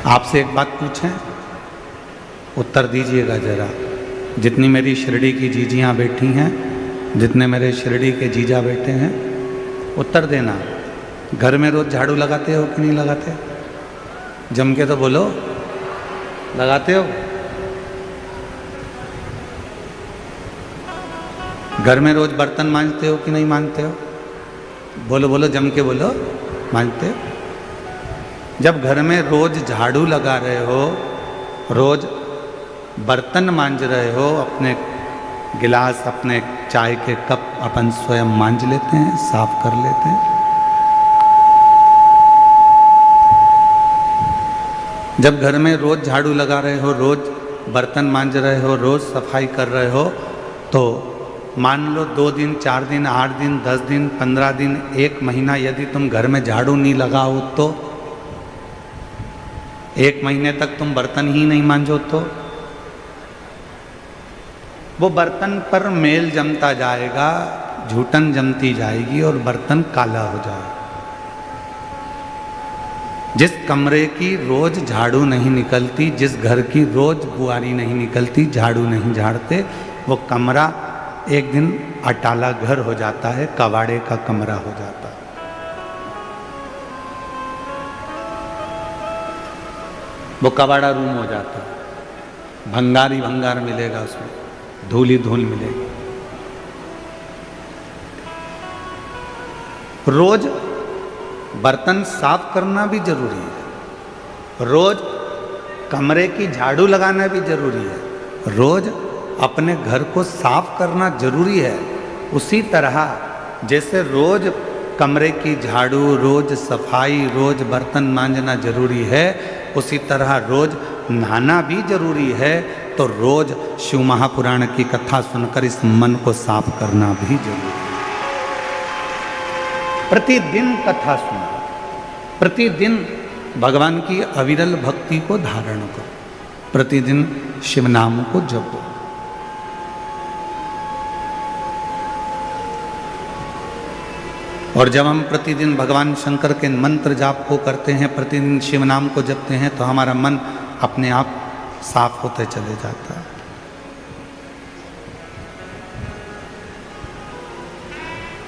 आपसे एक बात पूछें, उत्तर दीजिएगा जरा। जितनी मेरी शिरडी की जीजियाँ बैठी हैं, जितने मेरे शिरडी के जीजा बैठे हैं, उत्तर देना। घर में रोज झाड़ू लगाते हो कि नहीं लगाते? जम के तो बोलो, लगाते हो? घर में रोज बर्तन मांजते हो कि नहीं मांजते हो? बोलो बोलो, जम के बोलो, मांजते हो? जब घर में रोज झाड़ू लगा रहे हो, रोज बर्तन मांज रहे हो, अपने गिलास, अपने चाय के कप अपन स्वयं मांज लेते हैं, साफ कर लेते हैं। जब घर में रोज झाड़ू लगा रहे हो, रोज बर्तन मांज रहे हो, रोज सफाई कर रहे हो, तो मान लो 2 दिन, 4 दिन, 8 दिन, 10 दिन, 15 दिन, 1 महीना यदि तुम घर में झाड़ू नहीं लगाओ तो 1 महीने तक तुम बर्तन ही नहीं मांजो तो वो बर्तन पर मेल जमता जाएगा, झूठन जमती जाएगी और बर्तन काला हो जाएगा। जिस कमरे की रोज झाड़ू नहीं निकलती, जिस घर की रोज बुआरी नहीं निकलती, झाड़ू नहीं झाड़ते, वो कमरा एक दिन अटाला घर हो जाता है, कबाड़े का कमरा हो जाता है। वो कबाड़ा रूम हो जाता है, भंगार ही भंगार मिलेगा उसमें, धूल ही धूल मिलेगी। रोज बर्तन साफ करना भी जरूरी है, रोज कमरे की झाड़ू लगाना भी जरूरी है, रोज अपने घर को साफ करना जरूरी है। उसी तरह जैसे रोज कमरे की झाड़ू, रोज सफाई, रोज बर्तन मांजना जरूरी है, उसी तरह रोज नहाना भी जरूरी है। तो रोज शिव महापुराण की कथा सुनकर इस मन को साफ करना भी जरूरी है। प्रतिदिन कथा सुनो, प्रतिदिन भगवान की अविरल भक्ति को धारण करो, प्रतिदिन शिव नाम को जपो। और जब हम प्रतिदिन भगवान शंकर के मंत्र जाप को करते हैं, प्रतिदिन शिव नाम को जपते हैं, तो हमारा मन अपने आप साफ होते चले जाता है।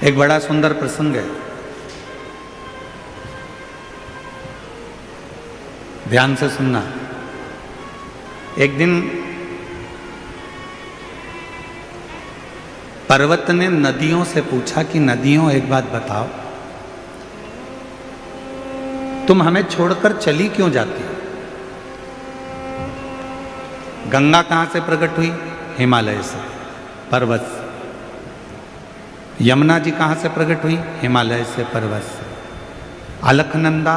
एक बड़ा सुंदर प्रसंग है, ध्यान से सुनना। एक दिन पर्वत ने नदियों से पूछा कि नदियों एक बात बताओ, तुम हमें छोड़कर चली क्यों जाती हो? गंगा कहां से प्रकट हुई? हिमालय से, पर्वत से। यमुना जी कहां से प्रकट हुई? हिमालय से, पर्वत से। अलकनंदा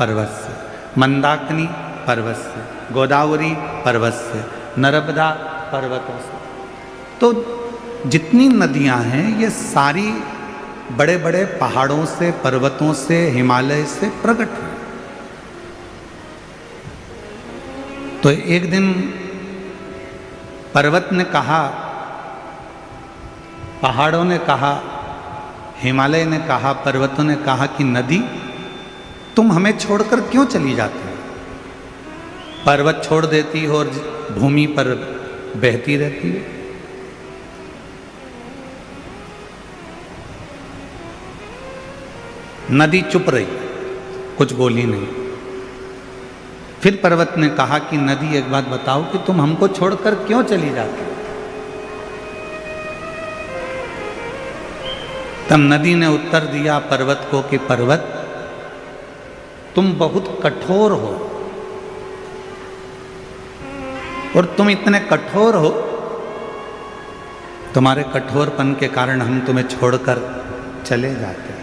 पर्वत से, मंदाकिनी पर्वत से, गोदावरी पर्वत से, नर्मदा पर्वतों से। तो जितनी नदियां हैं ये सारी बड़े बड़े पहाड़ों से, पर्वतों से, हिमालय से प्रकट हुई। तो एक दिन पर्वत ने कहा, पहाड़ों ने कहा, हिमालय ने कहा, पर्वतों ने कहा कि नदी तुम हमें छोड़कर क्यों चली जाती हो? पर्वत छोड़ देती हो और भूमि पर बहती रहती है। नदी चुप रही, कुछ बोली नहीं। फिर पर्वत ने कहा कि नदी एक बात बताओ कि तुम हमको छोड़कर क्यों चली जाती हो? तब नदी ने उत्तर दिया पर्वत को कि पर्वत, तुम बहुत कठोर हो, और तुम इतने कठोर हो, तुम्हारे कठोरपन के कारण हम तुम्हें छोड़कर चले जाते हैं।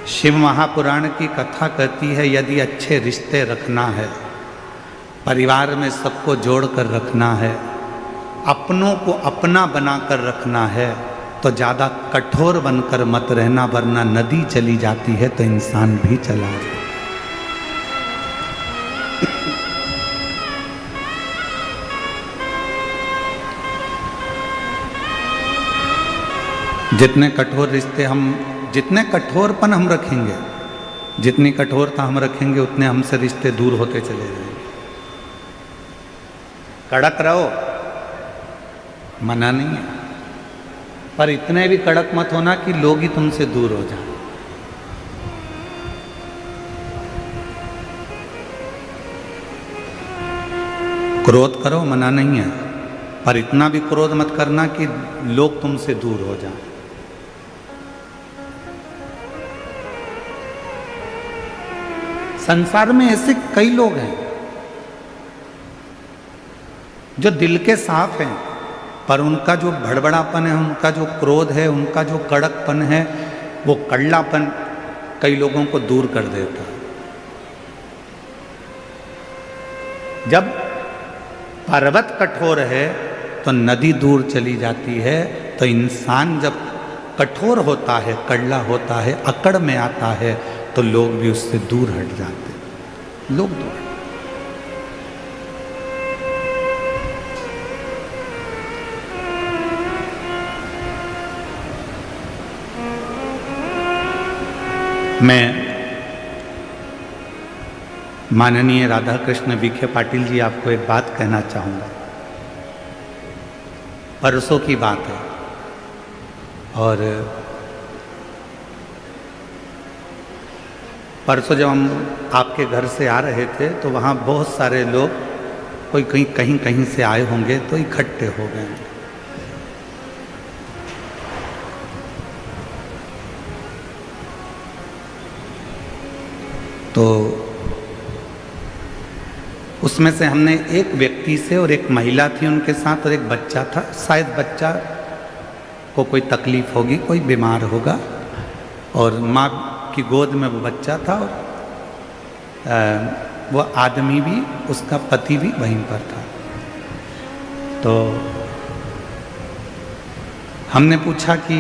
शिव महापुराण की कथा कहती है यदि अच्छे रिश्ते रखना है, परिवार में सबको जोड़कर रखना है, अपनों को अपना बनाकर रखना है, तो ज़्यादा कठोर बनकर मत रहना, वरना नदी चली जाती है तो इंसान भी चला जाता है। जितने कठोर रिश्ते हम, जितने कठोरपन हम रखेंगे, जितनी कठोरता हम रखेंगे उतने हमसे रिश्ते दूर होते चले जाएंगे। कड़क रहो, मना नहीं है, पर इतने भी कड़क मत होना कि लोग ही तुमसे दूर हो जाएं। क्रोध करो, मना नहीं है, पर इतना भी क्रोध मत करना कि लोग तुमसे दूर हो जाएं। संसार में ऐसे कई लोग हैं जो दिल के साफ हैं, पर उनका जो भड़बड़ापन है, उनका जो क्रोध है, उनका जो कड़कपन है, वो कड़लापन कई लोगों को दूर कर देता है। जब पर्वत कठोर है तो नदी दूर चली जाती है, तो इंसान जब कठोर होता है, कड़ला होता है, अकड़ में आता है, तो लोग भी उससे दूर हट जाते हैं। लोग दूर। मैं माननीय राधा कृष्ण विखे पाटिल जी आपको एक बात कहना चाहूँगा। परसों की बात है और परसों जब हम आपके घर से आ रहे थे तो वहाँ बहुत सारे लोग, कोई कहीं कहीं से आए होंगे, तो इकट्ठे हो गए। तो उसमें से हमने एक व्यक्ति से, और एक महिला थी उनके साथ, और एक बच्चा था। शायद बच्चा को कोई तकलीफ होगी, कोई बीमार होगा, और माँ की गोद में वो बच्चा था, और वो आदमी भी, उसका पति भी वहीं पर था। तो हमने पूछा कि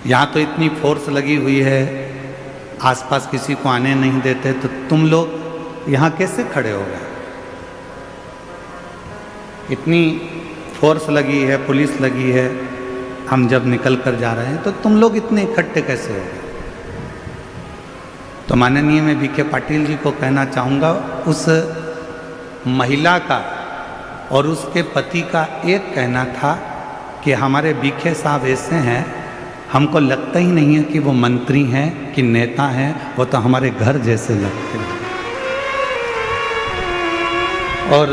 यहाँ तो इतनी फोर्स लगी हुई है, आसपास किसी को आने नहीं देते, तो तुम लोग यहाँ कैसे खड़े हो गए? इतनी फोर्स लगी है, पुलिस लगी है, हम जब निकल कर जा रहे हैं, तो तुम लोग इतने इकट्ठे कैसे हो गए? तो माननीय मैं विखे पाटिल जी को कहना चाहूँगा, उस महिला का और उसके पति का एक कहना था कि हमारे विखे साहब ऐसे हैं, हमको लगता ही नहीं है कि वो मंत्री हैं कि नेता हैं, वो तो हमारे घर जैसे लगते हैं। और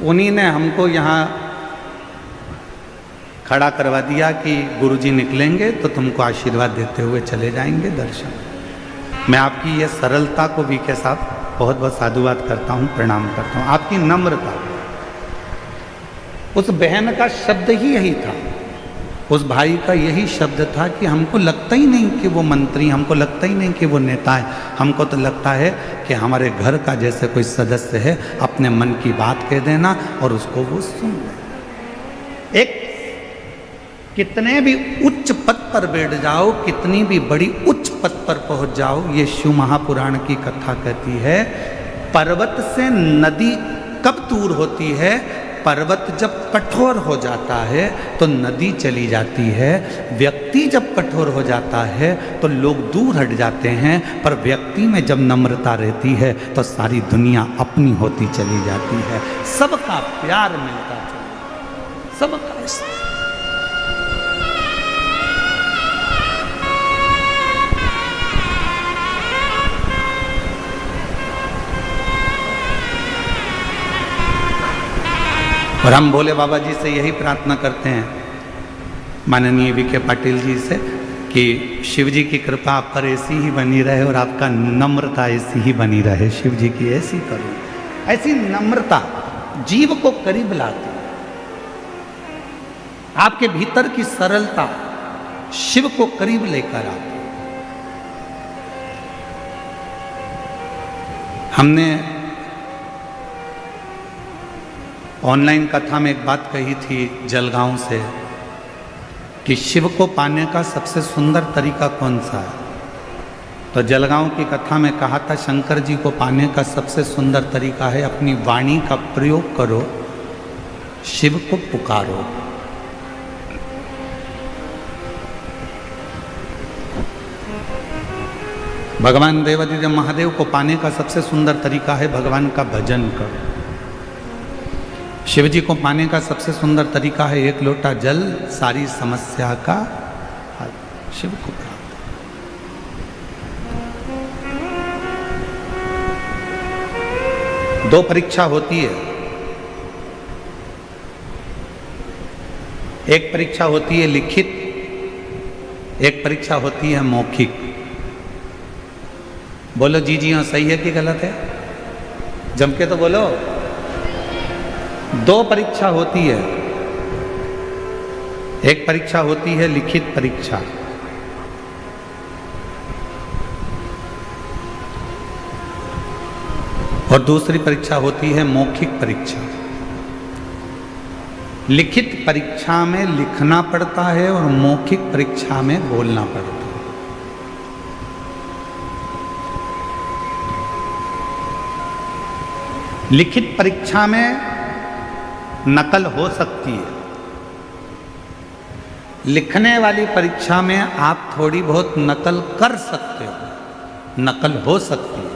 उन्हीं ने हमको यहाँ खड़ा करवा दिया कि गुरुजी निकलेंगे तो तुमको आशीर्वाद देते हुए चले जाएंगे दर्शन। मैं आपकी ये सरलता को विखे साहब बहुत बहुत साधुवाद करता हूँ, प्रणाम करता हूँ। आपकी नम्रता, उस बहन का शब्द ही यही था, उस भाई का यही शब्द था कि हमको लगता ही नहीं कि वो मंत्री, हमको लगता ही नहीं कि वो नेता है, हमको तो लगता है कि हमारे घर का जैसे कोई सदस्य है, अपने मन की बात कह देना और उसको वो सुन ले। एक कितने भी उच्च पद पर बैठ जाओ, कितनी भी बड़ी उच्च पद पर पहुंच जाओ, ये शिव महापुराण की कथा कहती है, पर्वत से नदी कब दूर होती है? पर्वत जब कठोर हो जाता है तो नदी चली जाती है। व्यक्ति जब कठोर हो जाता है तो लोग दूर हट जाते हैं, पर व्यक्ति में जब नम्रता रहती है तो सारी दुनिया अपनी होती चली जाती है। सबका प्यार मिलता है, सबका। और हम भोले बाबा जी से यही प्रार्थना करते हैं, माननीय विखे पाटिल जी से, कि शिव जी की कृपा आप पर ऐसी ही बनी रहे और आपका नम्रता ऐसी ही बनी रहे। शिव जी की ऐसी करो, ऐसी नम्रता जीव को करीब लाती, आपके भीतर की सरलता शिव को करीब लेकर आती। हमने ऑनलाइन कथा में एक बात कही थी जलगांव से कि शिव को पाने का सबसे सुंदर तरीका कौन सा है? तो जलगांव की कथा में कहा था, शंकर जी को पाने का सबसे सुंदर तरीका है अपनी वाणी का प्रयोग करो, शिव को पुकारो। भगवान देवादिदेव महादेव को पाने का सबसे सुंदर तरीका है भगवान का भजन करो। शिव जी को पाने का सबसे सुंदर तरीका है एक लोटा जल, सारी समस्या का हल। शिव को प्राप्त। दो परीक्षा होती है, एक परीक्षा होती है लिखित, एक परीक्षा होती है मौखिक। बोलो जी जी हाँ, सही है कि गलत है? जम के तो बोलो। दो परीक्षा होती है, एक परीक्षा होती है लिखित परीक्षा, और दूसरी परीक्षा होती है मौखिक परीक्षा। लिखित परीक्षा में लिखना पड़ता है और मौखिक परीक्षा में बोलना पड़ता है। लिखित परीक्षा में नकल हो सकती है, लिखने वाली परीक्षा में आप थोड़ी बहुत नकल कर सकते हो, नकल हो सकती है,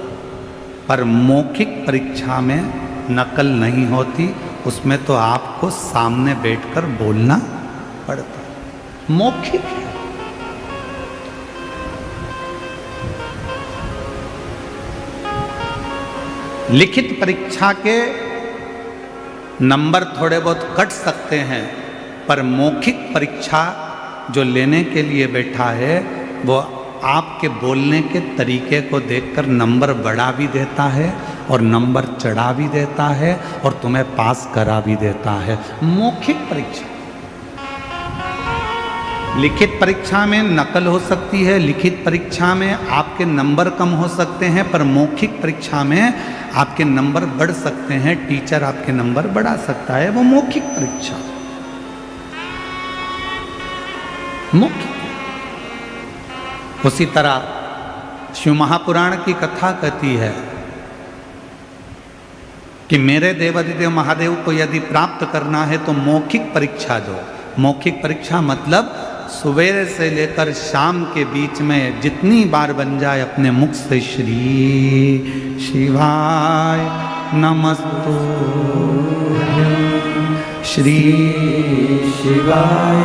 पर मौखिक परीक्षा में नकल नहीं होती, उसमें तो आपको सामने बैठकर बोलना पड़ता है। मौखिक है। लिखित परीक्षा के नंबर थोड़े बहुत कट सकते हैं, पर मौखिक परीक्षा जो लेने के लिए बैठा है वो आपके बोलने के तरीके को देखकर नंबर बढ़ा भी देता है और नंबर चढ़ा भी देता है और तुम्हें पास करा भी देता है। मौखिक परीक्षा। लिखित परीक्षा में नकल हो सकती है, लिखित परीक्षा में आपके नंबर कम हो सकते हैं, पर मौखिक परीक्षा में आपके नंबर बढ़ सकते हैं, टीचर आपके नंबर बढ़ा सकता है। वो मौखिक परीक्षा। मौखिक। उसी तरह शिव महापुराण की कथा कहती है कि मेरे देवादिदेव महादेव को यदि प्राप्त करना है तो मौखिक परीक्षा दो। मौखिक परीक्षा मतलब सवेरे से लेकर शाम के बीच में जितनी बार बन जाए अपने मुख से श्री शिवाय नमस्तुभ्यं, श्री शिवाय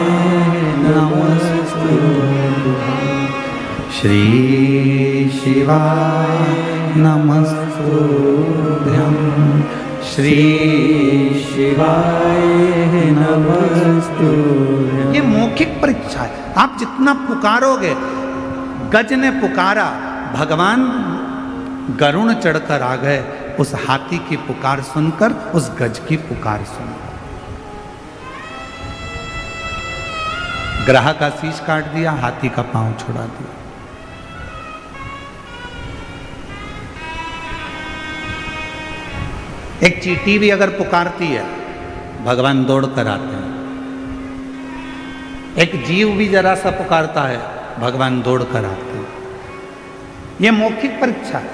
नमस्तुभ्यं, श्री शिवाय नमस्तुभ्यं, श्री शिवाय नमस्तुभ्यं। ये मौखिक परीक्षा है। आप जितना पुकारोगे, गज ने पुकारा, भगवान गरुण चढ़कर आ गए उस हाथी की पुकार सुनकर, उस गज की पुकार सुनकर। ग्रह का शीश काट दिया, हाथी का पांव छुड़ा दिया। एक चींटी भी अगर पुकारती है, भगवान दौड़ कर आते हैं। एक जीव भी जरा सा पुकारता है, भगवान दौड़ कर आते हैं। ये मौखिक परीक्षा है।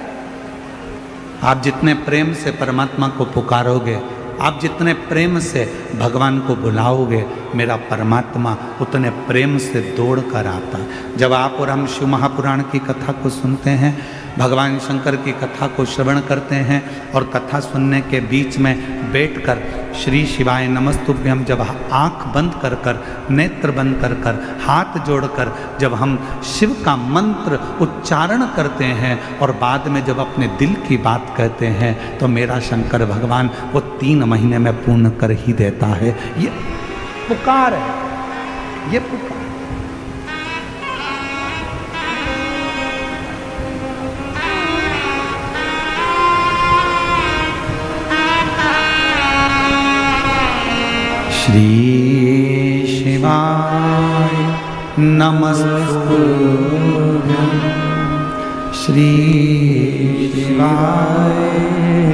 आप जितने प्रेम से परमात्मा को पुकारोगे, आप जितने प्रेम से भगवान को बुलाओगे, मेरा परमात्मा उतने प्रेम से दौड़ कर आता। जब आप और हम शिव महापुराण की कथा को सुनते हैं, भगवान शंकर की कथा को श्रवण करते हैं और कथा सुनने के बीच में बैठकर श्री शिवाय नमस्तुभ्यं जब आँख बंद कर कर, नेत्र बंद कर कर, हाथ जोड़कर जब हम शिव का मंत्र उच्चारण करते हैं और बाद में जब अपने दिल की बात कहते हैं, तो मेरा शंकर भगवान वो 3 महीने में पूर्ण कर ही देता है। ये पुकार है, ये पुकार। श्री शिवाय नमस्तुभ्यं, श्री शिवाय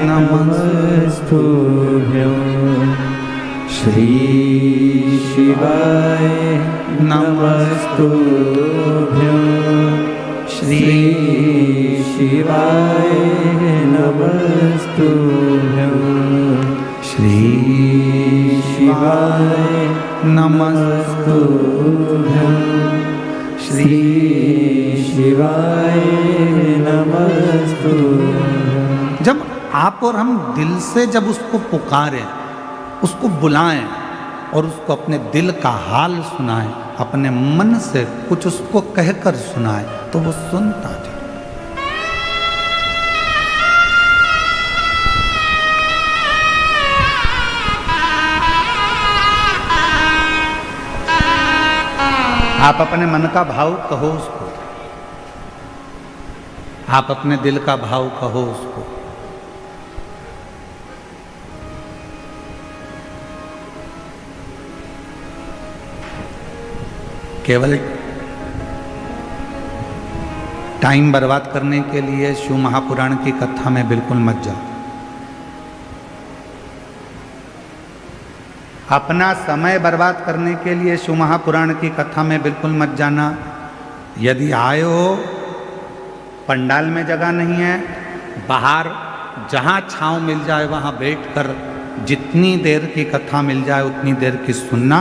नमस्तुभ्यं, श्री शिवाय नमस्तुभ्यं, श्री शिवाय नमस्तुभ्यं, श्री शिवाय नमस्तुभ्यं, श्री शिवाय नमस्तु। जब आप और हम दिल से जब उसको पुकारें, उसको बुलाएं और उसको अपने दिल का हाल सुनाएं, अपने मन से कुछ उसको कहकर सुनाएं, तो वो सुनता है। आप अपने मन का भाव कहो उसको, आप अपने दिल का भाव कहो उसको। केवल टाइम बर्बाद करने के लिए शिव महापुराण की कथा में बिल्कुल मत जाओ। अपना समय बर्बाद करने के लिए शिव महापुराण की कथा में बिल्कुल मत जाना। यदि आए हो, पंडाल में जगह नहीं है, बाहर जहाँ छांव मिल जाए वहाँ बैठकर जितनी देर की कथा मिल जाए उतनी देर की सुनना।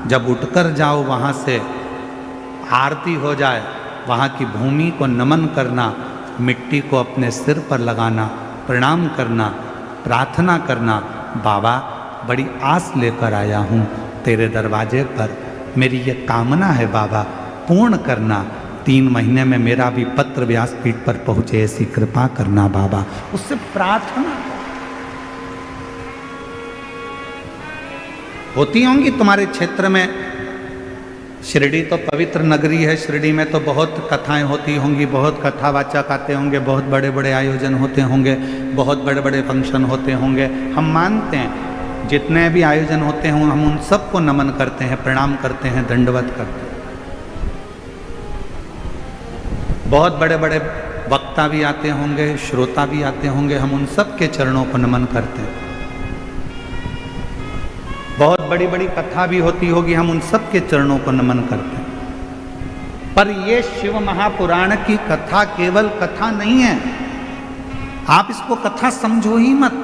जब उठकर जाओ वहाँ से आरती हो जाए, वहाँ की भूमि को नमन करना, मिट्टी को अपने सिर पर लगाना, प्रणाम करना, प्रार्थना करना, बाबा बड़ी आस लेकर आया हूँ तेरे दरवाजे पर, मेरी ये कामना है बाबा पूर्ण करना। 3 महीने में मेरा भी पत्र व्यासपीठ पर पहुँचे, ऐसी कृपा करना बाबा। उससे प्रार्थना होती होंगी तुम्हारे क्षेत्र में। शिरडी तो पवित्र नगरी है, शिरडी में तो बहुत कथाएं होती होंगी, बहुत कथावाचक आते होंगे, बहुत बड़े बड़े आयोजन होते होंगे, बहुत बड़े बड़े फंक्शन होते होंगे। हम मानते हैं जितने भी आयोजन होते हों हम उन सबको नमन करते हैं, प्रणाम करते हैं, दंडवत करते हैं। बहुत बड़े बड़े वक्ता भी आते होंगे, श्रोता भी आते होंगे, हम उन सब के चरणों को नमन करते हैं। बहुत बड़ी बड़ी कथा भी होती होगी, हम उन सब के चरणों को नमन करते हैं। पर ये शिव महापुराण की कथा केवल कथा नहीं है, आप इसको कथा समझो ही मत।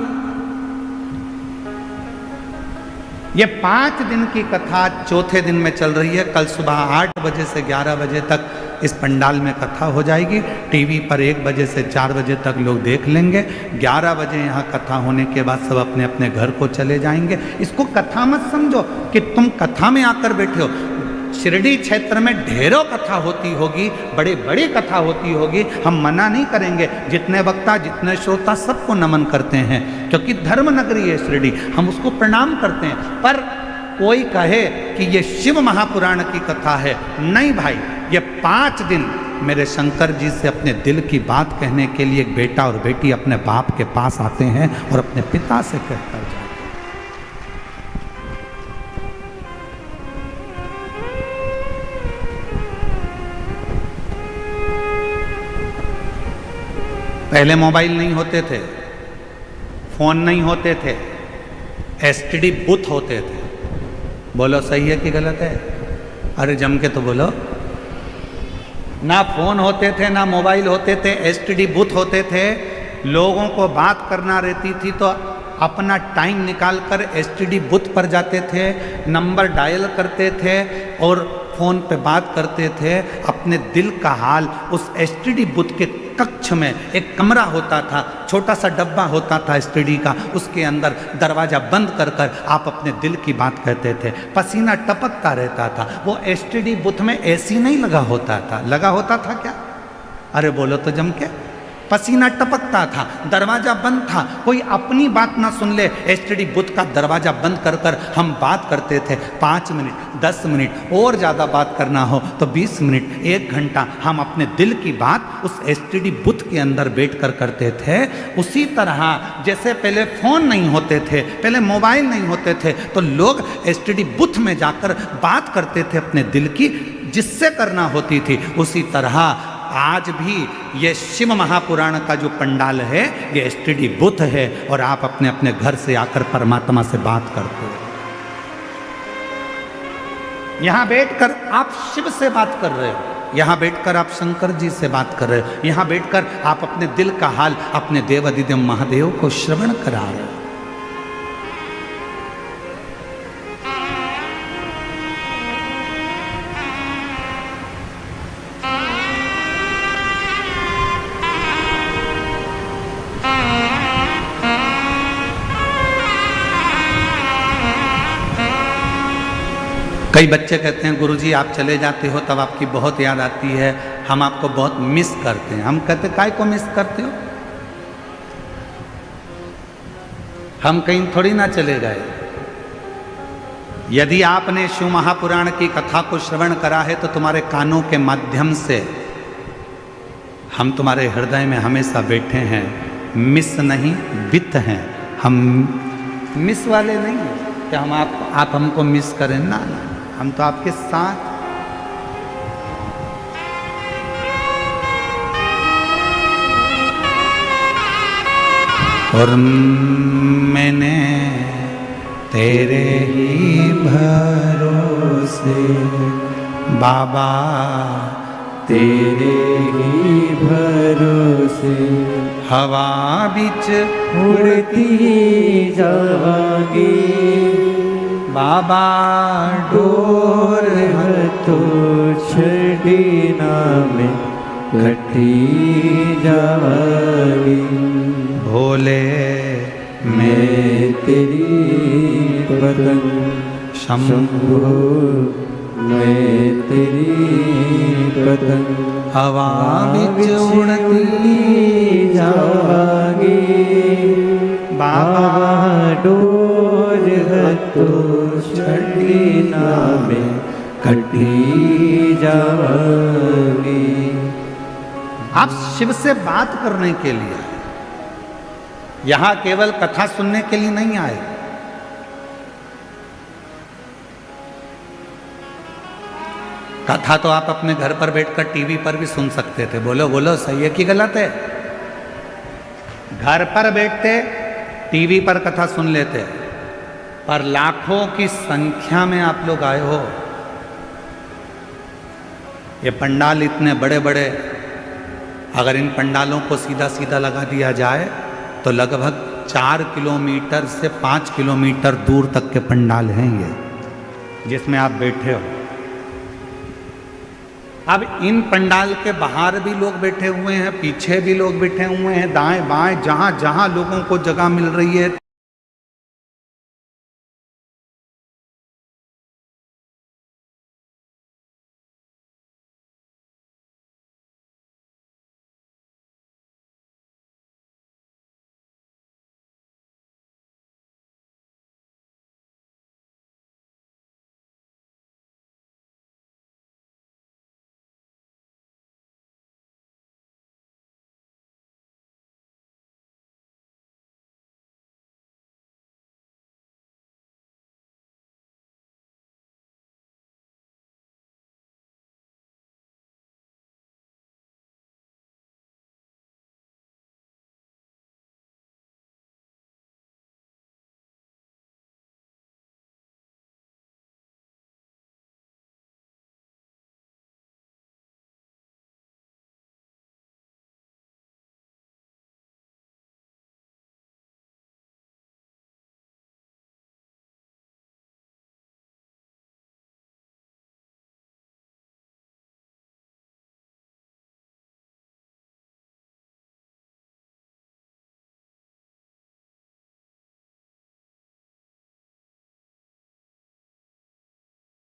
ये 5 दिन की कथा चौथे दिन में चल रही है। कल सुबह 8 बजे से 11 बजे तक इस पंडाल में कथा हो जाएगी। टीवी पर 1 बजे से 4 बजे तक लोग देख लेंगे। 11 बजे यहाँ कथा होने के बाद सब अपने अपने घर को चले जाएंगे। इसको कथा मत समझो कि तुम कथा में आकर बैठे हो। शिरडी क्षेत्र में ढेरों कथा होती होगी, बड़ी बड़ी कथा होती होगी, हम मना नहीं करेंगे। जितने वक्ता, जितने श्रोता, सबको नमन करते हैं, क्योंकि धर्म नगरी है शिरडी, हम उसको प्रणाम करते हैं। पर कोई कहे कि ये शिव महापुराण की कथा है, नहीं भाई, ये 5 दिन मेरे शंकर जी से अपने दिल की बात कहने के लिए एक बेटा और बेटी अपने बाप के पास आते हैं और अपने पिता से कहकर जाते हैं। पहले मोबाइल नहीं होते थे, फोन नहीं होते थे, एसटीडी बूथ होते थे। बोलो सही है कि गलत है? अरे जम के तो बोलो। ना फोन होते थे, ना मोबाइल होते थे, एसटीडी बूथ होते थे। लोगों को बात करना रहती थी तो अपना टाइम निकालकर एसटीडी बूथ पर जाते थे, नंबर डायल करते थे और फ़ोन पे बात करते थे। अपने दिल का हाल उस एसटीडी बूथ के कक्ष में एक कमरा होता था, छोटा सा डब्बा होता था एसटीडी का, उसके अंदर दरवाज़ा बंद कर कर आप अपने दिल की बात कहते थे। पसीना टपकता रहता था। वो एसटीडी बूथ में एसी नहीं लगा होता था, लगा होता था क्या? अरे बोलो तो जम के। पसीना टपकता था, दरवाज़ा बंद था, कोई अपनी बात ना सुन ले, एसटीडी बूथ का दरवाज़ा बंद कर कर हम बात करते थे। 5 मिनट, 10 मिनट और ज़्यादा बात करना हो तो 20 मिनट, 1 घंटा हम अपने दिल की बात उस एसटीडी बूथ के अंदर बैठ कर करते थे। उसी तरह जैसे पहले फ़ोन नहीं होते थे, पहले मोबाइल नहीं होते थे, तो लोग एसटीडी बूथ में जाकर बात करते थे अपने दिल की, जिससे करना होती थी। उसी तरह आज भी ये शिव महापुराण का जो पंडाल है ये एसटीडी बूथ है और आप अपने अपने घर से आकर परमात्मा से बात करते हो। यहाँ बैठकर आप शिव से बात कर रहे हो, यहाँ बैठकर आप शंकर जी से बात कर रहे हो, यहाँ बैठकर आप अपने दिल का हाल अपने देव अधिदेव महादेव को श्रवण करा रहे हो। कई बच्चे कहते हैं गुरुजी आप चले जाते हो तब आपकी बहुत याद आती है, हम आपको बहुत मिस करते हैं। हम कहते काय को मिस करते हो? हम कहीं थोड़ी ना चले गए। यदि आपने शिव महापुराण की कथा को श्रवण करा है तो तुम्हारे कानों के माध्यम से हम तुम्हारे हृदय में हमेशा बैठे हैं। मिस नहीं वित हैं हम, मिस वाले नहीं हैं कि हम आप हमको मिस करें ना, हम तो आपके साथ। और मैंने तेरे ही भरोसे बाबा, तेरे ही भरोसे हवा बीच उड़ती जावांगी बाबा, डोर है तो छड़ीना में कटी जावांगी। भोले मैं तेरी पतंग शंभो, मैं तेरी पतंग हवा बीच उड़ती जावांगी बाबा, डोर है तो छड़ीना में कटी जावांगी। आप शिव से बात करने के लिए आए, यहां केवल कथा सुनने के लिए नहीं आए। कथा तो आप अपने घर पर बैठकर टीवी पर भी सुन सकते थे। बोलो बोलो, सही है कि गलत है? घर पर बैठते टीवी पर कथा सुन लेते, पर लाखों की संख्या में आप लोग आए हो। ये पंडाल इतने बड़े बड़े, अगर इन पंडालों को सीधा सीधा लगा दिया जाए तो लगभग 4 किलोमीटर से 5 किलोमीटर दूर तक के पंडाल हैं ये, जिसमें आप बैठे हो। अब इन पंडाल के बाहर भी लोग बैठे हुए हैं, पीछे भी लोग बैठे हुए हैं, दाएं बाएं जहां जहां लोगों को जगह मिल रही है।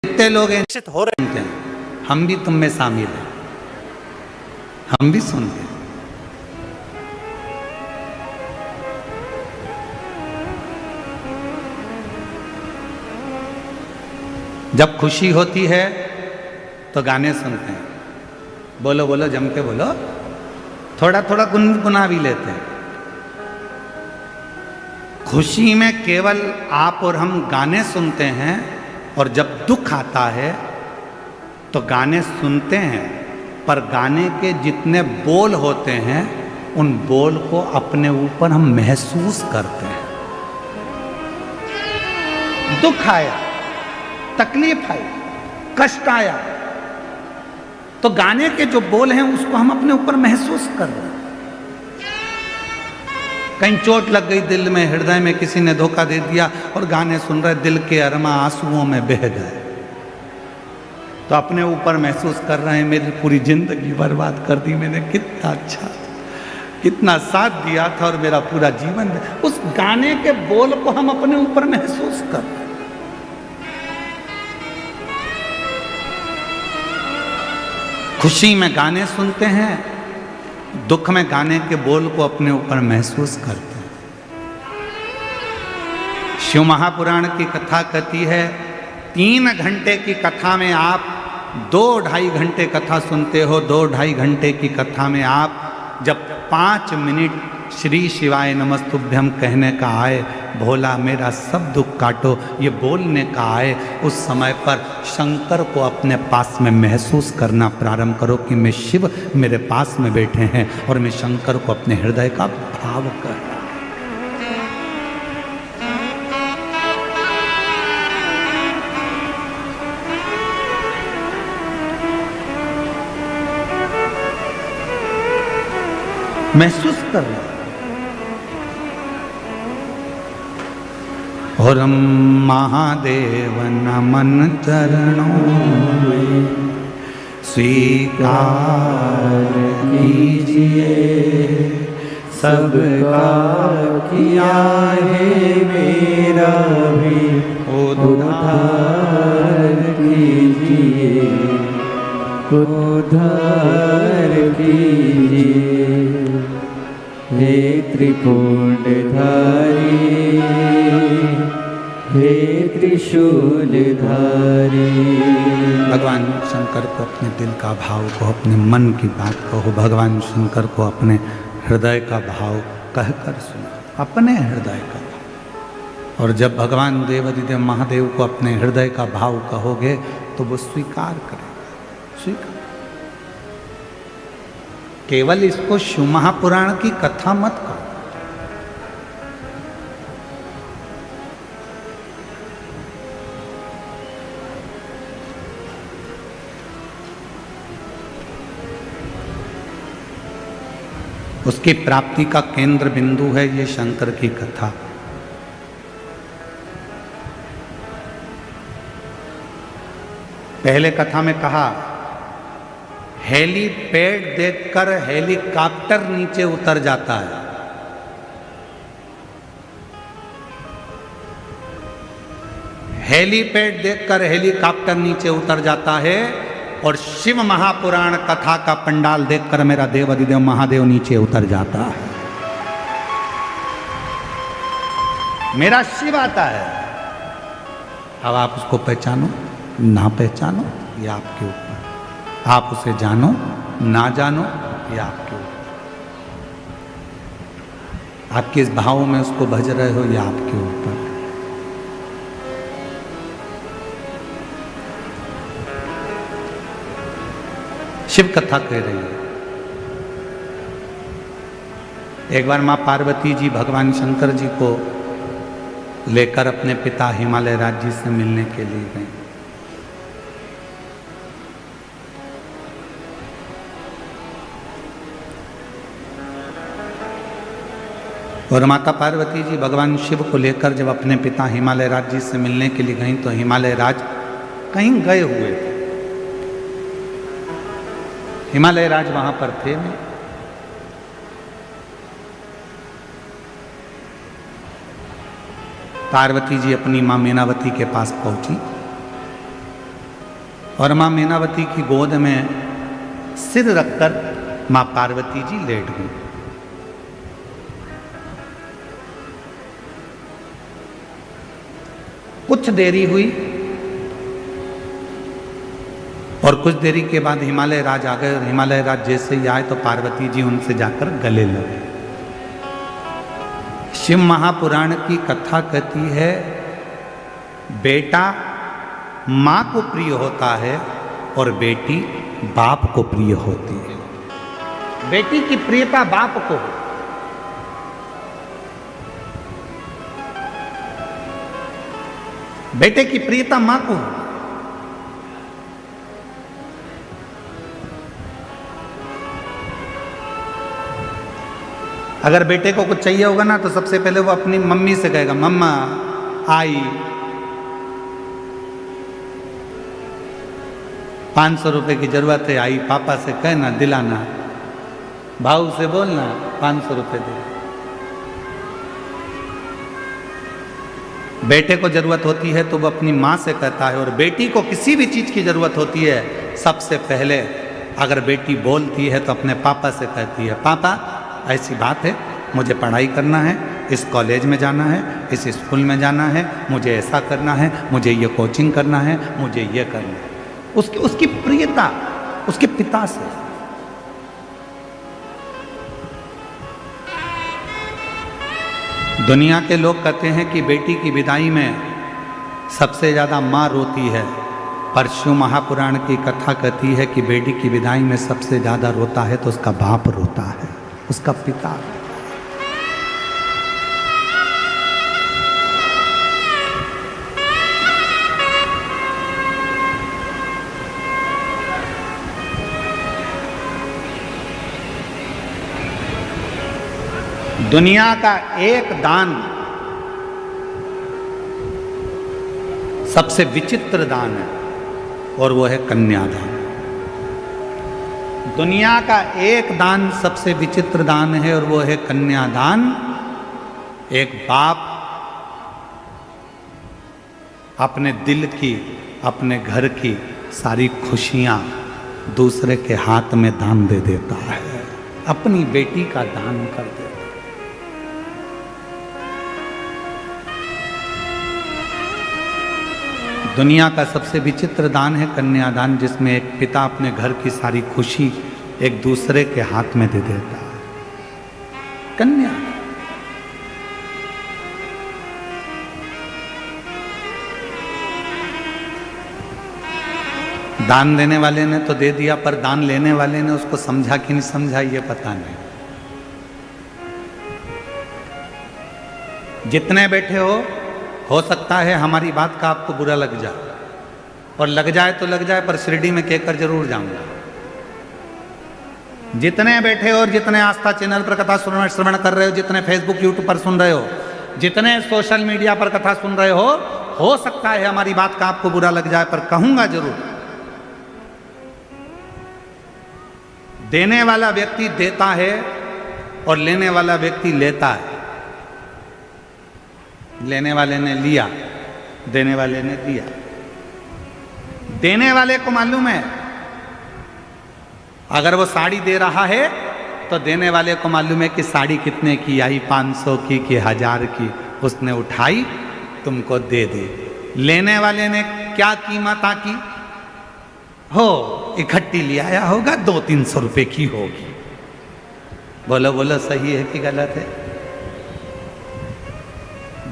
कितने लोग निश्चित हो रहे हैं, हम भी तुम में शामिल हैं, हम भी सुनते हैं। जब खुशी होती है तो गाने सुनते हैं। बोलो बोलो, जम के बोलो, थोड़ा थोड़ा गुनगुना भी लेते हैं। खुशी में केवल आप और हम गाने सुनते हैं, और जब दुख आता है तो गाने सुनते हैं, पर गाने के जितने बोल होते हैं उन बोल को अपने ऊपर हम महसूस करते हैं। दुख आया, तकलीफ आई, कष्ट आया, तो गाने के जो बोल हैं उसको हम अपने ऊपर महसूस कर रहे हैं। कहीं चोट लग गई दिल में, हृदय में किसी ने धोखा दे दिया और गाने सुन रहे, दिल के अरमा आंसुओं में बह गए, तो अपने ऊपर महसूस कर रहे हैं मेरी पूरी जिंदगी बर्बाद कर दी मैंने, कितना अच्छा, कितना साथ दिया था और मेरा पूरा जीवन। उस गाने के बोल को हम अपने ऊपर महसूस कर रहे हैं। खुशी में गाने सुनते हैं, दुख में गाने के बोल को अपने ऊपर महसूस करते हैं। शिव महापुराण की कथा कहती है 3 घंटे की कथा में आप 2-2.5 घंटे कथा सुनते हो। 2-2.5 घंटे की कथा में आप जब 5 मिनट श्री शिवाय नमस्तुभ्यम कहने का आए, भोला मेरा सब दुख काटो ये बोलने का आए, उस समय पर शंकर को अपने पास में महसूस करना प्रारंभ करो कि मैं शिव मेरे पास में बैठे हैं और मैं शंकर को अपने हृदय का भाव कर रहा हूं। महसूस कर रहा और महादेव नमन चरणों में स्वीकार कीजिए, सबका किया है मेरा भी उद्धार कीजिए, उद्धार कीजिए। हे त्रिपुंडधारी, हे त्रिशूलधारी। भगवान शंकर को अपने दिल का भाव को, अपने मन की बात कहो, भगवान शंकर को अपने हृदय का भाव कहकर सुनो, अपने हृदय का भाव। और जब भगवान देवाधिदेव महादेव को अपने हृदय का भाव कहोगे तो वो स्वीकार करेगा, स्वीकार। केवल इसको शिव महापुराण की कथा मत करो, उसकी प्राप्ति का केंद्र बिंदु है ये शंकर की कथा। पहले कथा में कहा हेलीपैड देखकर हेलीकॉप्टर नीचे उतर जाता है। हेलीपैड देखकर हेलीकॉप्टर नीचे उतर जाता है और शिव महापुराण कथा का पंडाल देखकर मेरा देवाधिदेव महादेव नीचे उतर जाता है। मेरा शिव आता है। अब आप उसको पहचानो ना पहचानो ये आपके ऊपर, आप उसे जानो ना जानो ये आपके ऊपर, आप किस भाव में उसको भज रहे हो ये आपके ऊपर। शिव कथा कह रही है। एक बार मां पार्वती जी भगवान शंकर जी को लेकर अपने पिता हिमालय राज जी से मिलने के लिए गए। और माता पार्वती जी भगवान शिव को लेकर जब अपने पिता हिमालय राज जी से मिलने के लिए गई तो हिमालय राज कहीं गए हुए थे। हिमालय राज वहां पर थे नहीं। पार्वती जी अपनी मां मीनावती के पास पहुंची और मां मीनावती की गोद में सिर रखकर मां पार्वती जी लेट गई। कुछ देरी हुई और कुछ देरी के बाद हिमालय राज आ गए और हिमालय राज जैसे ही आए तो पार्वती जी उनसे जाकर गले लगे। शिव महापुराण की कथा कहती है बेटा मां को प्रिय होता है और बेटी बाप को प्रिय होती है। बेटी की प्रियता बाप को, बेटे की प्रियता मां को। अगर बेटे को कुछ चाहिए होगा ना तो सबसे पहले वो अपनी मम्मी से कहेगा मम्मा आई 500 रुपए की जरूरत है, आई पापा से कहना दिलाना, भाऊ से बोलना 500 रुपए दे। बेटे को जरूरत होती है तो वो अपनी माँ से कहता है और बेटी को किसी भी चीज की जरूरत होती है सबसे पहले अगर बेटी बोलती है तो अपने पापा से कहती है, पापा ऐसी बात है, मुझे पढ़ाई करना है, इस कॉलेज में जाना है, इस स्कूल में जाना है, मुझे ऐसा करना है, मुझे ये कोचिंग करना है, मुझे ये करना है। उसकी प्रियता उसके पिता से। दुनिया के लोग कहते हैं कि बेटी की विदाई में सबसे ज़्यादा माँ रोती है, पर शिव महापुराण की कथा कहती है कि बेटी की विदाई में सबसे ज़्यादा रोता है तो उसका बाप रोता है, उसका पिता। दुनिया का एक दान सबसे विचित्र दान है और वो है कन्यादान। दुनिया का एक दान सबसे विचित्र दान है और वो है कन्यादान। एक बाप अपने दिल की, अपने घर की सारी खुशियां दूसरे के हाथ में दान दे देता है, अपनी बेटी का दान कर देता है। दुनिया का सबसे विचित्र दान है कन्यादान, जिसमें एक पिता अपने घर की सारी खुशी एक दूसरे के हाथ में दे देता है। कन्या दान देने वाले ने तो दे दिया, पर दान लेने वाले ने उसको समझा कि नहीं समझा ये पता नहीं। जितने बैठे हो सकता है हमारी बात का आपको बुरा लग जाए, और लग जाए तो लग जाए, पर शिरडी में कहकर जरूर जाऊंगा। जितने बैठे हो और जितने आस्था चैनल पर कथा श्रवण कर रहे हो, जितने फेसबुक यूट्यूब पर सुन रहे हो, जितने सोशल मीडिया पर कथा सुन रहे हो सकता है हमारी बात का आपको बुरा लग जाए, पर कहूंगा जरूर। देने वाला व्यक्ति देता है और लेने वाला व्यक्ति लेता है। लेने वाले ने लिया, देने वाले ने दिया। देने वाले को मालूम है अगर वो साड़ी दे रहा है तो देने वाले को मालूम है कि साड़ी कितने की आई, 500 की कि 1000 की। उसने उठाई, तुमको दे दी। लेने वाले ने क्या कीमत आकी हो, इकट्ठी ले आया होगा, 200-300 रुपए की होगी। बोलो बोलो, सही है कि गलत है?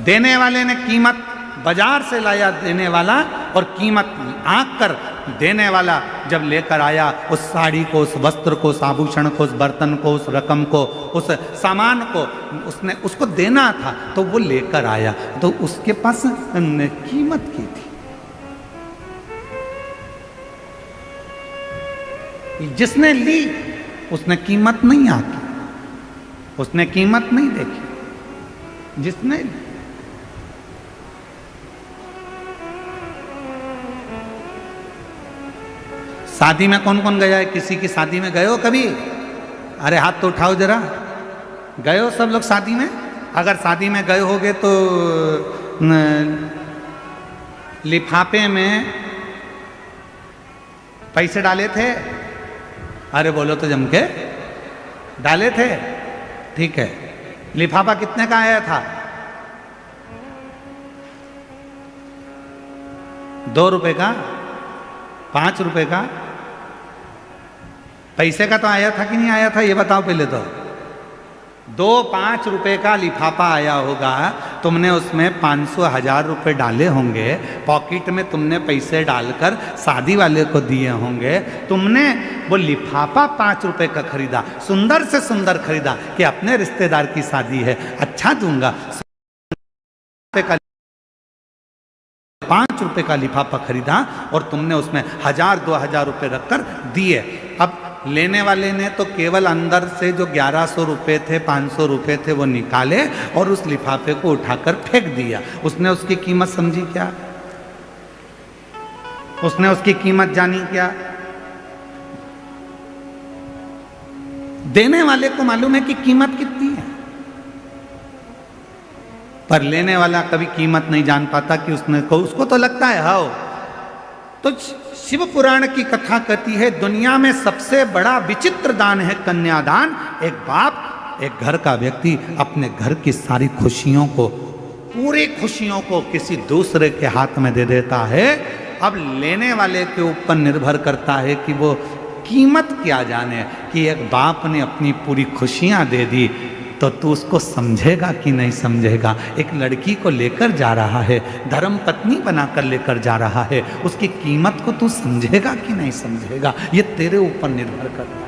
देने वाले ने कीमत बाजार से लाया देने वाला, और कीमत आंक कर देने वाला जब लेकर आया उस साड़ी को, उस वस्त्र को, उस आभूषण को, उस बर्तन को, उस रकम को, उस सामान को उसने उसको देना था, तो वो लेकर आया तो उसके पास कीमत की थी। जिसने ली उसने कीमत नहीं आकी, उसने कीमत नहीं देखी। जिसने शादी में कौन कौन गया है? किसी की शादी में गए हो कभी? अरे हाथ तो उठाओ जरा। गए हो सब लोग शादी में? अगर शादी में गए होगे तो लिफाफे में पैसे डाले थे? अरे बोलो तो जम के, डाले थे? ठीक है। लिफाफा कितने का आया था? 2 रुपए का? 5 रुपए का? पैसे का तो आया था कि नहीं आया था, ये बताओ पहले तो। 2-5 रुपए का लिफाफा आया होगा, तुमने उसमें 500-1000 रुपए डाले होंगे, पॉकेट में तुमने पैसे डालकर शादी वाले को दिए होंगे। तुमने वो लिफाफा 5 रुपए का खरीदा, सुंदर से सुंदर खरीदा कि अपने रिश्तेदार की शादी है, अच्छा दूंगा। 5 रुपए का लिफाफा खरीदा और तुमने उसमें 1000-2000 रुपए रखकर दिए। अब लेने वाले ने तो केवल अंदर से जो 1100 रुपए थे, 500 रुपए थे, वो निकाले और उस लिफाफे को उठाकर फेंक दिया। उसने उसकी कीमत समझी क्या? उसने उसकी कीमत जानी क्या? देने वाले को मालूम है कि कीमत कितनी है, पर लेने वाला कभी कीमत नहीं जान पाता कि उसको तो लगता है हाँ। तो शिव पुराण की कथा कहती है दुनिया में सबसे बड़ा विचित्र दान है कन्यादान। एक बाप, एक घर का व्यक्ति अपने घर की सारी खुशियों को, पूरी खुशियों को किसी दूसरे के हाथ में दे देता है। अब लेने वाले के ऊपर निर्भर करता है कि वो कीमत क्या जाने। कि एक बाप ने अपनी पूरी खुशियां दे दी तो तू उसको समझेगा कि नहीं समझेगा। एक लड़की को लेकर जा रहा है, धर्म पत्नी बनाकर लेकर जा रहा है, उसकी कीमत को तू समझेगा कि नहीं समझेगा, ये तेरे ऊपर निर्भर करता है।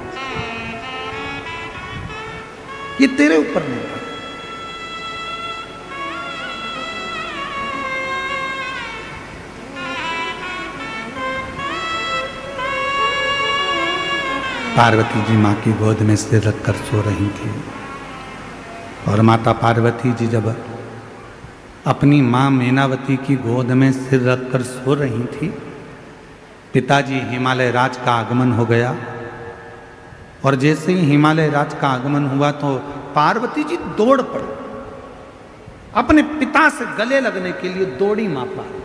ये तेरे ऊपर निर्भर। पार्वती जी माँ की गोद में सिर रखकर सो रही थी और माता पार्वती जी जब अपनी माँ मैनावती की गोद में सिर रखकर सो रही थी, पिताजी हिमालय राज का आगमन हो गया। और जैसे ही हिमालय राज का आगमन हुआ तो पार्वती जी दौड़ पड़ी, अपने पिता से गले लगने के लिए दौड़ी माँ पार्वती।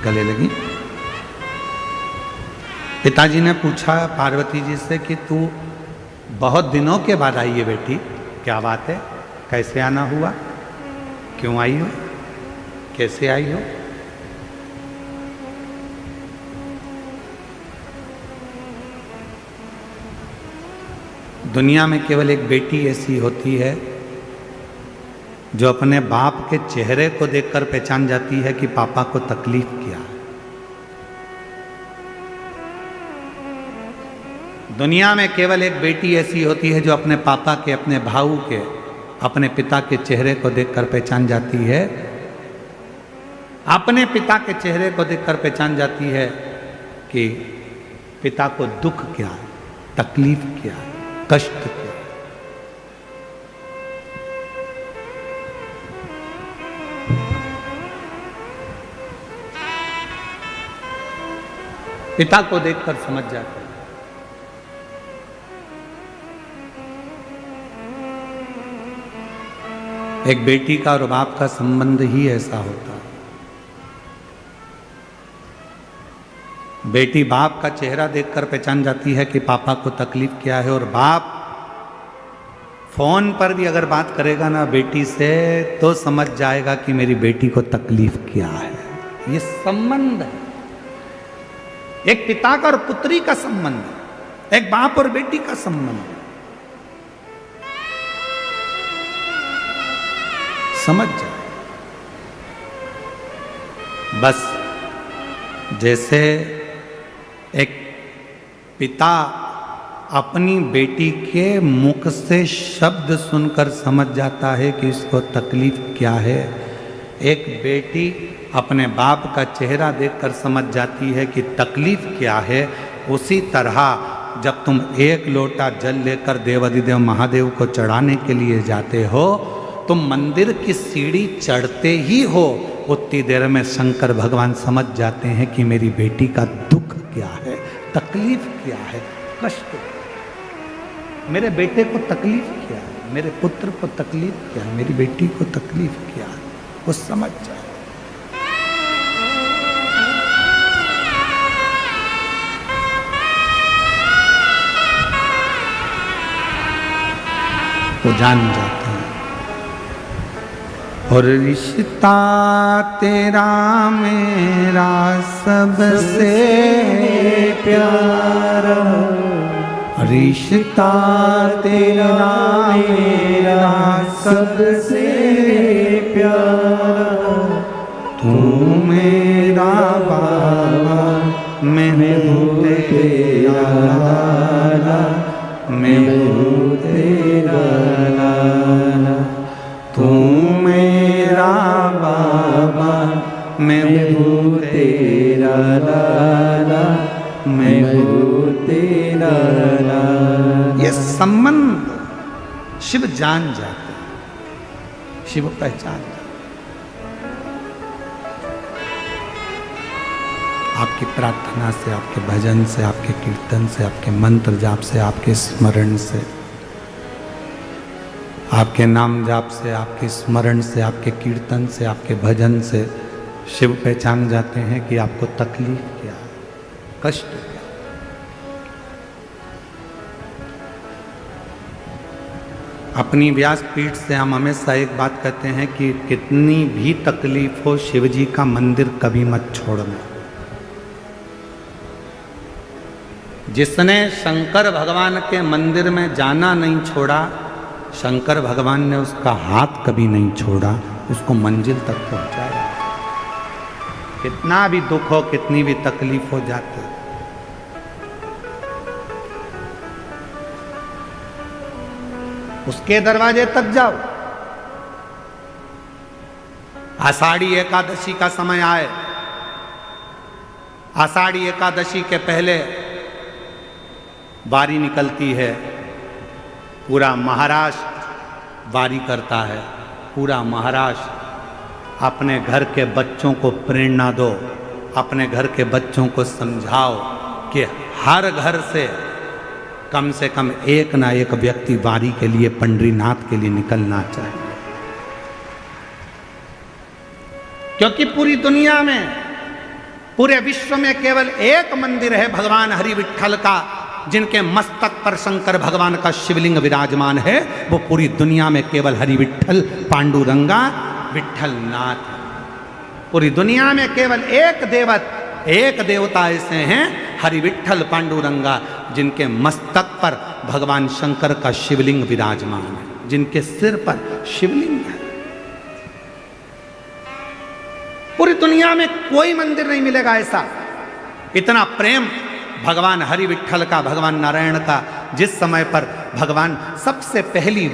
गले लगी। पिताजी ने पूछा पार्वती जी से कि तू बहुत दिनों के बाद आई है बेटी, क्या बात है, कैसे आना हुआ, क्यों आई हो, कैसे आई हो? दुनिया में केवल एक बेटी ऐसी होती है जो अपने बाप के चेहरे को देखकर पहचान जाती है कि पापा को तकलीफ क्या है। दुनिया में केवल एक बेटी ऐसी होती है जो अपने पापा के, अपने भाऊ के, अपने पिता के चेहरे को देखकर पहचान जाती है, अपने पिता के चेहरे को देखकर पहचान जाती है कि पिता को दुख क्या है, तकलीफ क्या है, कष्ट क्या है। पिता को देखकर समझ जाते हैं। एक बेटी का और बाप का संबंध ही ऐसा होता है। बेटी बाप का चेहरा देखकर पहचान जाती है कि पापा को तकलीफ क्या है, और बाप फोन पर भी अगर बात करेगा ना बेटी से तो समझ जाएगा कि मेरी बेटी को तकलीफ क्या है। ये संबंध है, एक पिता का और पुत्री का संबंध, एक बाप और बेटी का संबंध। समझ जाए। बस जैसे एक पिता अपनी बेटी के मुख से शब्द सुनकर समझ जाता है कि इसको तकलीफ क्या है, एक बेटी अपने बाप का चेहरा देखकर समझ जाती है कि तकलीफ क्या है। उसी तरह जब तुम एक लोटा जल लेकर देवाधिदेव महादेव को चढ़ाने के लिए जाते हो, तुम मंदिर की सीढ़ी चढ़ते ही हो, उतनी देर में शंकर भगवान समझ जाते हैं कि मेरी बेटी का दुख क्या है, तकलीफ क्या है, कष्ट, मेरे बेटे को तकलीफ क्या है, मेरे पुत्र को तकलीफ क्या है, मेरी बेटी को तकलीफ क्या है, वो समझ जाए। वो जान जाते हैं। और रिश्ता तेरा मेरा सबसे प्यारा, रिश्ता तेरा मेरा सबसे प्यारा, तू मेरा बाबा मैं हूँ तेरा लाला, मैं हूँ तेरा लाला, तू मेरा बाबा मैं हूँ तेरा लाला, मैं हूँ तेरा लाला। ये संबंध शिव जान जाते हैं, शिव पहचान जाते। आपकी प्रार्थना से, आपके भजन से, आपके कीर्तन से, आपके मंत्र जाप से, आपके स्मरण से आपके नाम जाप से, आपके स्मरण से, आपके कीर्तन से, आपके भजन से शिव पहचान जाते हैं कि आपको तकलीफ क्या है, कष्ट क्या। अपनी व्यास पीठ से हम हमेशा एक बात कहते हैं कि कितनी भी तकलीफ हो, शिव जी का मंदिर कभी मत छोड़ना। जिसने शंकर भगवान के मंदिर में जाना नहीं छोड़ा, शंकर भगवान ने उसका हाथ कभी नहीं छोड़ा, उसको मंजिल तक पहुंचाया। कितना भी दुख हो, कितनी भी तकलीफ हो जाती, उसके दरवाजे तक जाओ। आषाढ़ी एकादशी का समय आए, आषाढ़ी एकादशी के पहले वारी निकलती है, पूरा महाराष्ट्र वारी करता है। पूरा महाराष्ट्र अपने घर के बच्चों को प्रेरणा दो, अपने घर के बच्चों को समझाओ कि हर घर से कम एक ना एक व्यक्ति वारी के लिए, पंडरीनाथ के लिए निकलना चाहिए। क्योंकि पूरी दुनिया में, पूरे विश्व में केवल एक मंदिर है भगवान हरि विट्ठल का, जिनके मस्तक पर शंकर भगवान का शिवलिंग विराजमान है। वो पूरी दुनिया में केवल हरि विट्ठल पांडुरंगा विट्ठल नाथ है। पूरी दुनिया में केवल एक देवता ऐसे हैं, हरि विट्ठल पांडुरंगा, जिनके मस्तक पर भगवान शंकर का शिवलिंग विराजमान है, जिनके सिर पर शिवलिंग है। पूरी दुनिया में कोई मंदिर नहीं मिलेगा ऐसा, इतना प्रेम भगवान हरि विट्ठल का, भगवान नारायण का। जिस समय पर भगवान सबसे पहली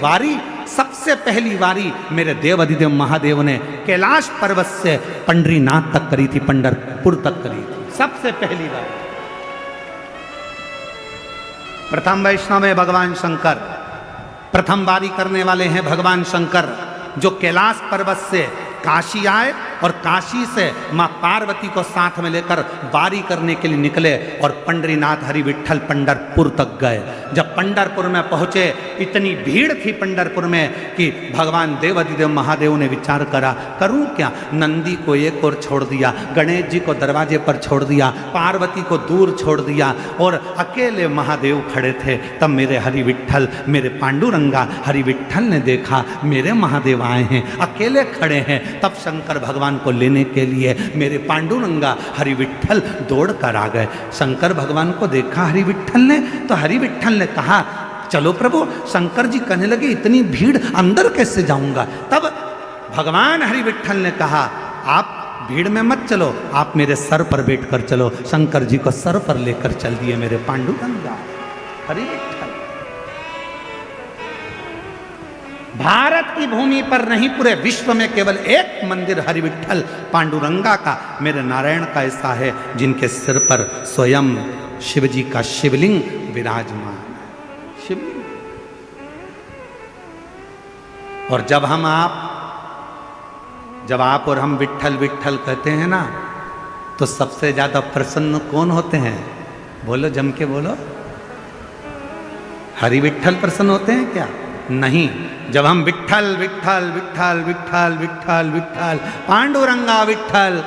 वारी मेरे देव अधिदेव महादेव ने कैलाश पर्वत से पंडरीनाथ तक करी थी, पंढरपुर तक करी थी, सबसे पहली वारी। प्रथम वैष्णव है भगवान शंकर, प्रथम वारी करने वाले हैं भगवान शंकर, जो कैलाश पर्वत से काशी आए और काशी से मां पार्वती को साथ में लेकर वारी करने के लिए निकले और पंडरीनाथ हरि विट्ठल पंढरपुर तक गए। जब पंढरपुर में पहुंचे, इतनी भीड़ थी पंढरपुर में कि भगवान देव अधिदेव महादेव ने विचार करा, करूं क्या। नंदी को एक ओर छोड़ दिया, गणेश जी को दरवाजे पर छोड़ दिया, पार्वती को दूर छोड़ दिया और अकेले महादेव खड़े थे। तब मेरे हरि विट्ठल, मेरे पांडुरंगा हरि विट्ठल ने देखा मेरे महादेव आए हैं, अकेले खड़े हैं। तब शंकर भगवान को लेने के लिए मेरे पांडुरंगा हरि विट्ठल दौड़ कर आ गए। शंकर भगवान को देखा हरि विट्ठल ने, तो हरि विट्ठल ने कहा, चलो प्रभु। शंकर जी कहने लगे, इतनी भीड़ अंदर कैसे जाऊंगा। तब भगवान हरि विट्ठल ने कहा, आप भीड़ में मत चलो, आप मेरे सर पर बैठ कर चलो। शंकर जी को सर पर लेकर चल दिए मेरे पांडुरंगा हरि विट्ठल। भारत की भूमि पर नहीं, पूरे विश्व में केवल एक मंदिर हरि विट्ठल पांडुरंगा का, मेरे नारायण का ऐसा है, जिनके सिर पर स्वयं शिव जी का शिवलिंग विराजमान है। शिवलिंग। और जब आप और हम विट्ठल विट्ठल कहते हैं ना, तो सबसे ज्यादा प्रसन्न कौन होते हैं? बोलो, जम के बोलो। हरि विट्ठल प्रसन्न होते हैं क्या? नहीं। जब हम विट्ठल विट्ठल विट्ठल विट्ठल विट्ठल विट्ठल पांडुरंगा विट्ठल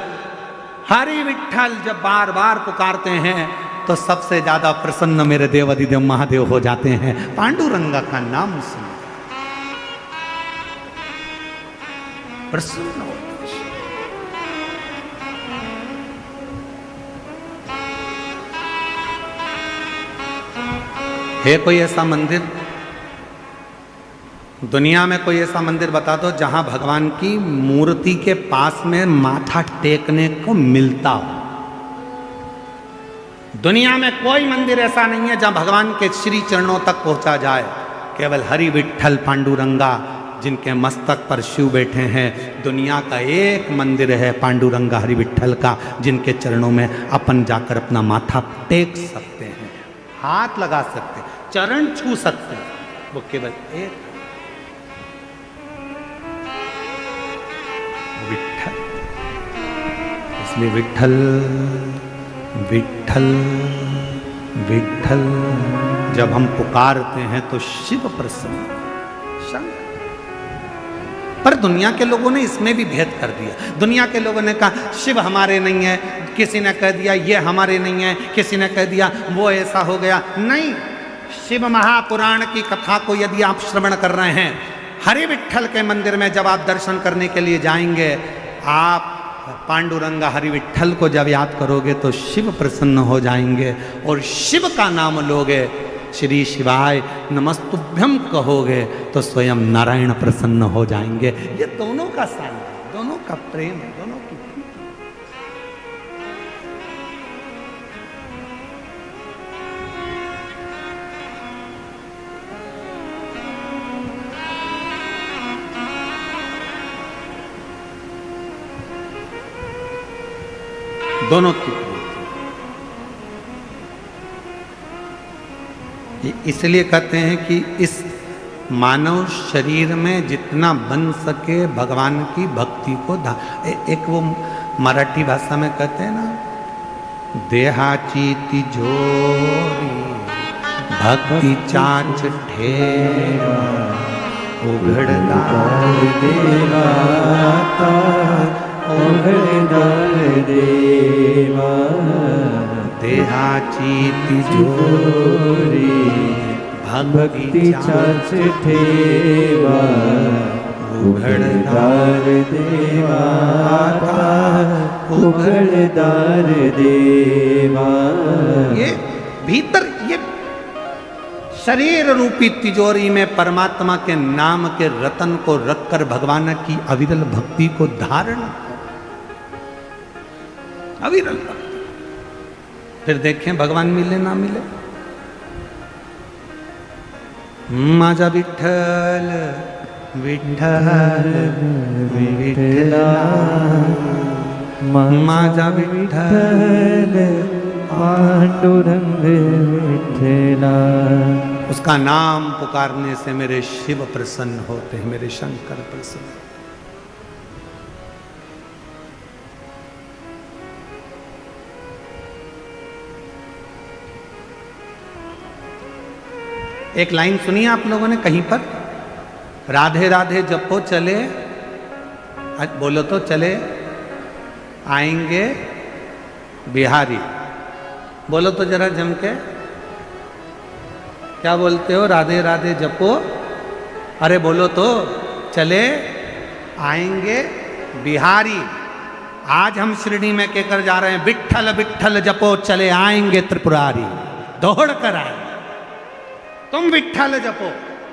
हरि विट्ठल जब बार बार पुकारते हैं, तो सबसे ज्यादा प्रसन्न मेरे देव अधिदेव महादेव हो जाते हैं पांडुरंगा का नाम सुन प्रसन्न होते। है कोई ऐसा मंदिर दुनिया में, कोई ऐसा मंदिर बता दो जहां भगवान की मूर्ति के पास में माथा टेकने को मिलता हो। दुनिया में कोई मंदिर ऐसा नहीं है जहां भगवान के श्री चरणों तक पहुंचा जाए। केवल हरि विट्ठल पांडुरंगा, जिनके मस्तक पर शिव बैठे हैं। दुनिया का एक मंदिर है पांडुरंगा हरि विट्ठल का, जिनके चरणों में अपन जाकर अपना माथा टेक सकते हैं, हाथ लगा सकते हैं, चरण छू सकते हैं। वो केवल एक विट्ठल। इसलिए विट्ठल विट्ठल विट्ठल जब हम पुकारते हैं तो शिव प्रसन्न, शंकर पर दुनिया के लोगों ने इसमें भी भेद कर दिया। दुनिया के लोगों ने कहा शिव हमारे नहीं है, किसी ने कह दिया ये हमारे नहीं है, किसी ने कह दिया वो ऐसा हो गया। नहीं, शिव महापुराण की कथा को यदि आप श्रवण कर रहे हैं, हरि विट्ठल के मंदिर में जब आप दर्शन करने के लिए जाएंगे, आप पांडुरंगा हरि विट्ठल को जब याद करोगे तो शिव प्रसन्न हो जाएंगे, और शिव का नाम लोगे, श्री शिवाय नमस्तुभ्यम कहोगे तो स्वयं नारायण प्रसन्न हो जाएंगे। ये दोनों का साथ है, दोनों का प्रेम है, दोनों की दोनों की। इसलिए कहते हैं कि इस मानव शरीर में जितना बन सके भगवान की भक्ति को एक वो मराठी भाषा में कहते हैं ना, देहाची तिजोरी भक्ति चांच ठेवा उघडदार देवाता उघडदार देवा देहाची तिजोरी भक्ति चांच ठेवा उघडदार देवाता उघडदार देवा। ये भीतर ये शरीर रूपी तिजोरी में परमात्मा के नाम के रतन को रखकर भगवान की अविरल भक्ति को धारण, अविरल भक्ति। फिर देखें भगवान मिले ना मिले। माझा विठ्ठल विठ्ठल विठ्ठला, माझा विठ्ठल पांडुरंग विठ्ठला। उसका नाम पुकारने से मेरे शिव प्रसन्न होते हैं, मेरे शंकर प्रसन्न। एक लाइन सुनिए आप लोगों ने कहीं पर, राधे राधे जपो चले, आज बोलो तो चले आएंगे बिहारी। बोलो तो जरा जम के, क्या बोलते हो? राधे राधे जपो, अरे बोलो तो चले आएंगे बिहारी। आज हम शिरडी में कहकर जा रहे हैं, विट्ठल विट्ठल जपो चले आएंगे त्रिपुरारी। दौड़ कर आए, तुम विट्ठल जपो,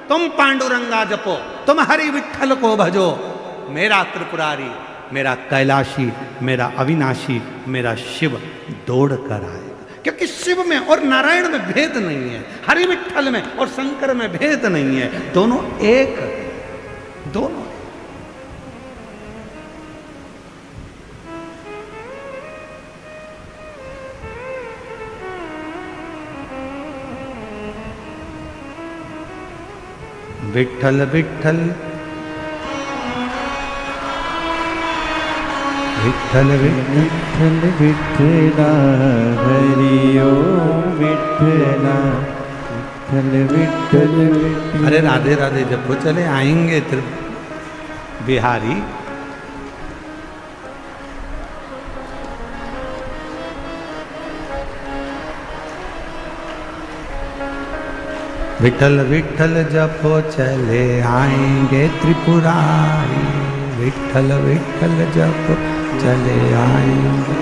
तुम पांडुरंगा जपो, तुम हरि विट्ठल को भजो, मेरा त्रिपुरारी, मेरा कैलाशी, मेरा अविनाशी, मेरा शिव दौड़ कर आएगा। क्योंकि शिव में और नारायण में भेद नहीं है, हरि विट्ठल में और शंकर में भेद नहीं है, दोनों एक, दोनों। विट्ठल विट्ठल विट्ठल विठ्ठल विठ्ठला हरि ओम विठ्ठला विठ्ठल विठ्ठल विठ्ठला। अरे राधे राधे जपो चले आएंगे बिहारी। विठ्ठल विठ्ठल जपो चले आएंगे त्रिपुरारी, विठ्ठल विठ्ठल जपो चले आएंगे,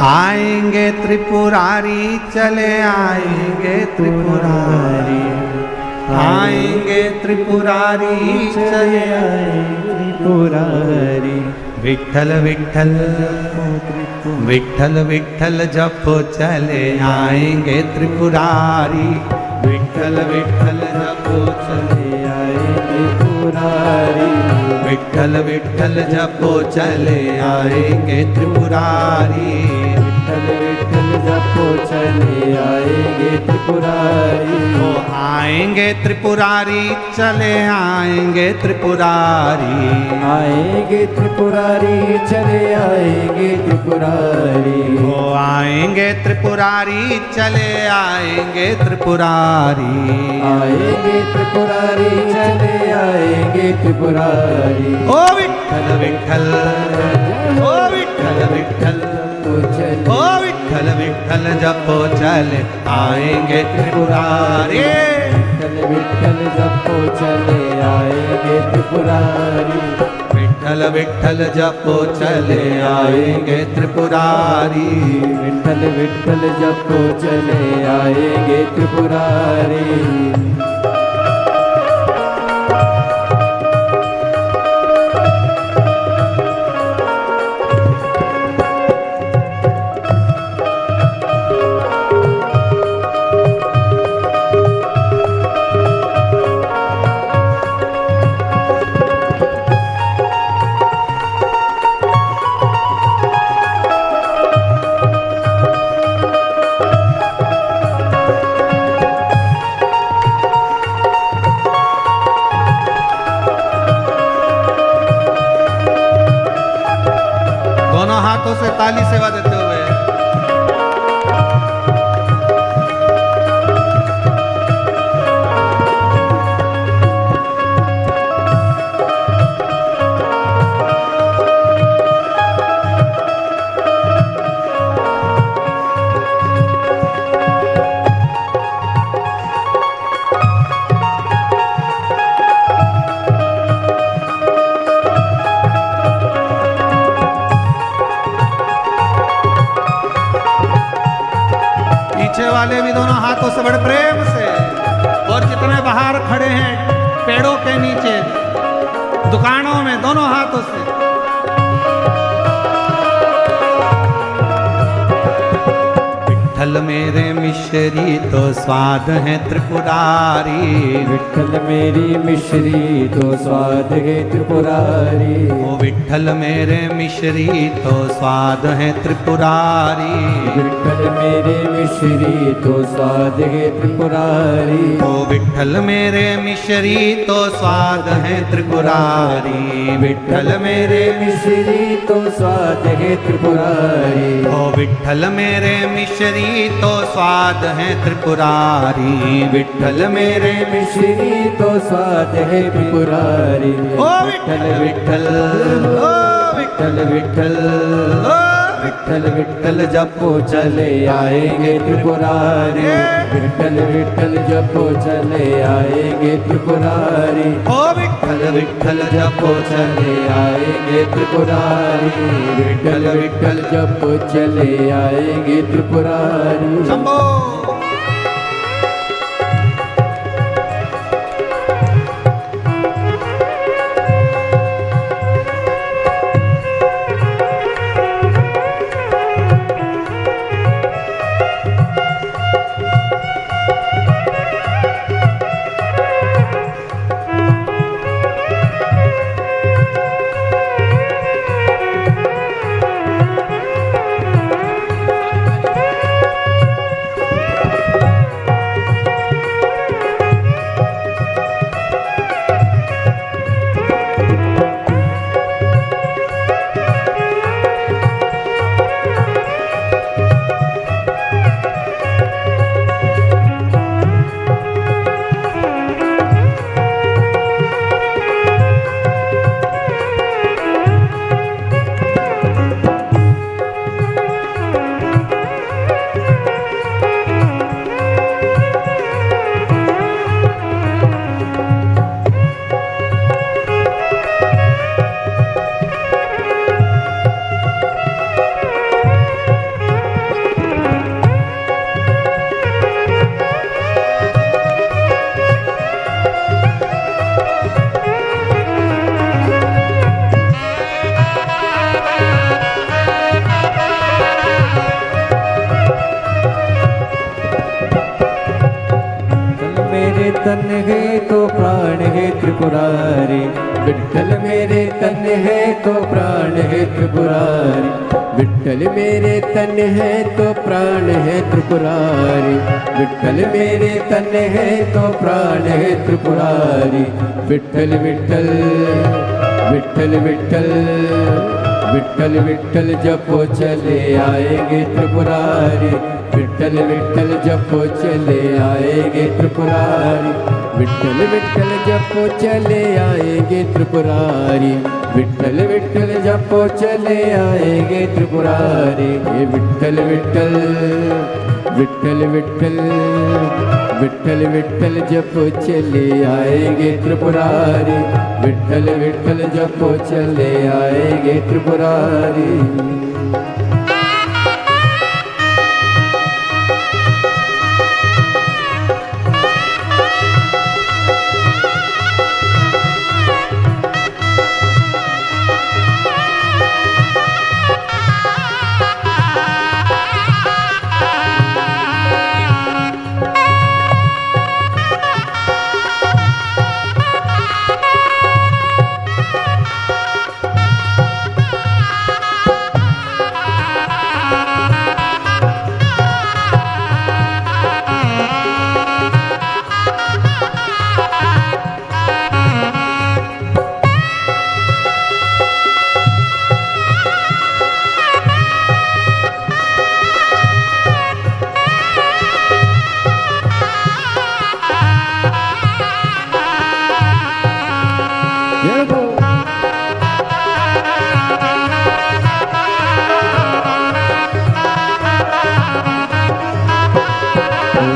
आएंगे त्रिपुरारी, चले आएंगे त्रिपुरारी, आएंगे त्रिपुरारी, चले आएंगे त्रिपुरारी। विठ्ठल विठ्ठल विठ्ठल विठ्ठल जपो चले आएंगे त्रिपुरारी, विठ्ठल विठ्ठल जपो चले आएंगे त्रिपुरारी, विठ्ठल विठ्ठल जपो चले आएंगे त्रिपुरारी, विठ्ठल विठ्ठल जपो चले आएंगे त्रिपुरारी। तो आएंगे त्रिपुरारी, चले आएंगे त्रिपुरारी, आएंगे त्रिपुरारी, चले आएंगे त्रिपुरारी, वो आएंगे त्रिपुरारी, चले आएंगे त्रिपुरारी, आएंगे त्रिपुरारी, चले आएंगे त्रिपुरारी। ओ विठ्ठल विठ्ठल, ओ विठ्ठल विठ्ठल, ओ विठ्ठल विठ्ठल जपो चले आएंगे त्रिपुरारी, विठ्ठल विठ्ठल जपो चले आएंगे त्रिपुरारी, विठ्ठल विठ्ठल जपो चले आएंगे त्रिपुरारी, विठ्ठल विठ्ठल जपो चले आएंगे त्रिपुरारी। दोनों हाथों से ताली सेवा देते हुए पीछे वाले भी दोनों हाथों से बड़े प्रेम से, और जितने बाहर खड़े हैं पेड़ों के नीचे, दुकानों में, दोनों हाथों से विठ्ठल मेरे मिश्री तो स्वाद है त्रिपुरारी, विठ्ठल मेरी मिश्री तो स्वाद है त्रिपुरारी, ओ विठ्ठल मेरे मिश्री तो स्वाद है त्रिपुरारी, विठ्ठल मेरे मिश्री तो स्वाद है त्रिपुरारी, ओ विठ्ठल मेरे मिश्री तो स्वाद है त्रिपुरारी, विठ्ठल मेरे मिश्री तो स्वाद है त्रिपुरारी, ओ विठ्ठल मेरे मिश्री तो स्वाद है त्रिपुरारी, विठ्ठल मेरे मिश्री तो स्वाद है त्रिपुरारी। ओ विठ्ठल विठ्ठल, ओ विठ्ठल विठ्ठल, ओ विठ्ठल विठ्ठल जपो चले आएंगे त्रिपुरारी, विठ्ठल विठ्ठल जपो चले आएंगे त्रिपुरारी, ओ विठ्ठल विठ्ठल जपो चले आएंगे त्रिपुरारी, विठ्ठल विठ्ठल जपो चले आएंगे त्रिपुरारी। शंभो। तन है तो प्राण है त्रिपुरारी, विठ्ठल मेरे तन है तो प्राण है त्रिपुरारी, विठ्ठल मेरे तन है तो प्राण है त्रिपुरारी, विठ्ठल मेरे तन है तो प्राण है त्रिपुरारी, विठ्ठल विठ्ठल विठ्ठल विठ्ठल विठ्ठल विठ्ठल जपो चले आएंगे त्रिपुरारी, विठ्ठल विठ्ठल जपो चले आएंगे त्रिपुरारी, विठ्ठल विठ्ठल जपो चले आएंगे त्रिपुरारी, विठ्ठल विठ्ठल जपो चले आएंगे त्रिपुरारी, ये विठ्ठल विठ्ठल विठ्ठल विठ्ठल विठ्ठल विठ्ठल जपो चले आएंगे त्रिपुरारी, विठ्ठल विठ्ठल जपो चले आएंगे त्रिपुरारी।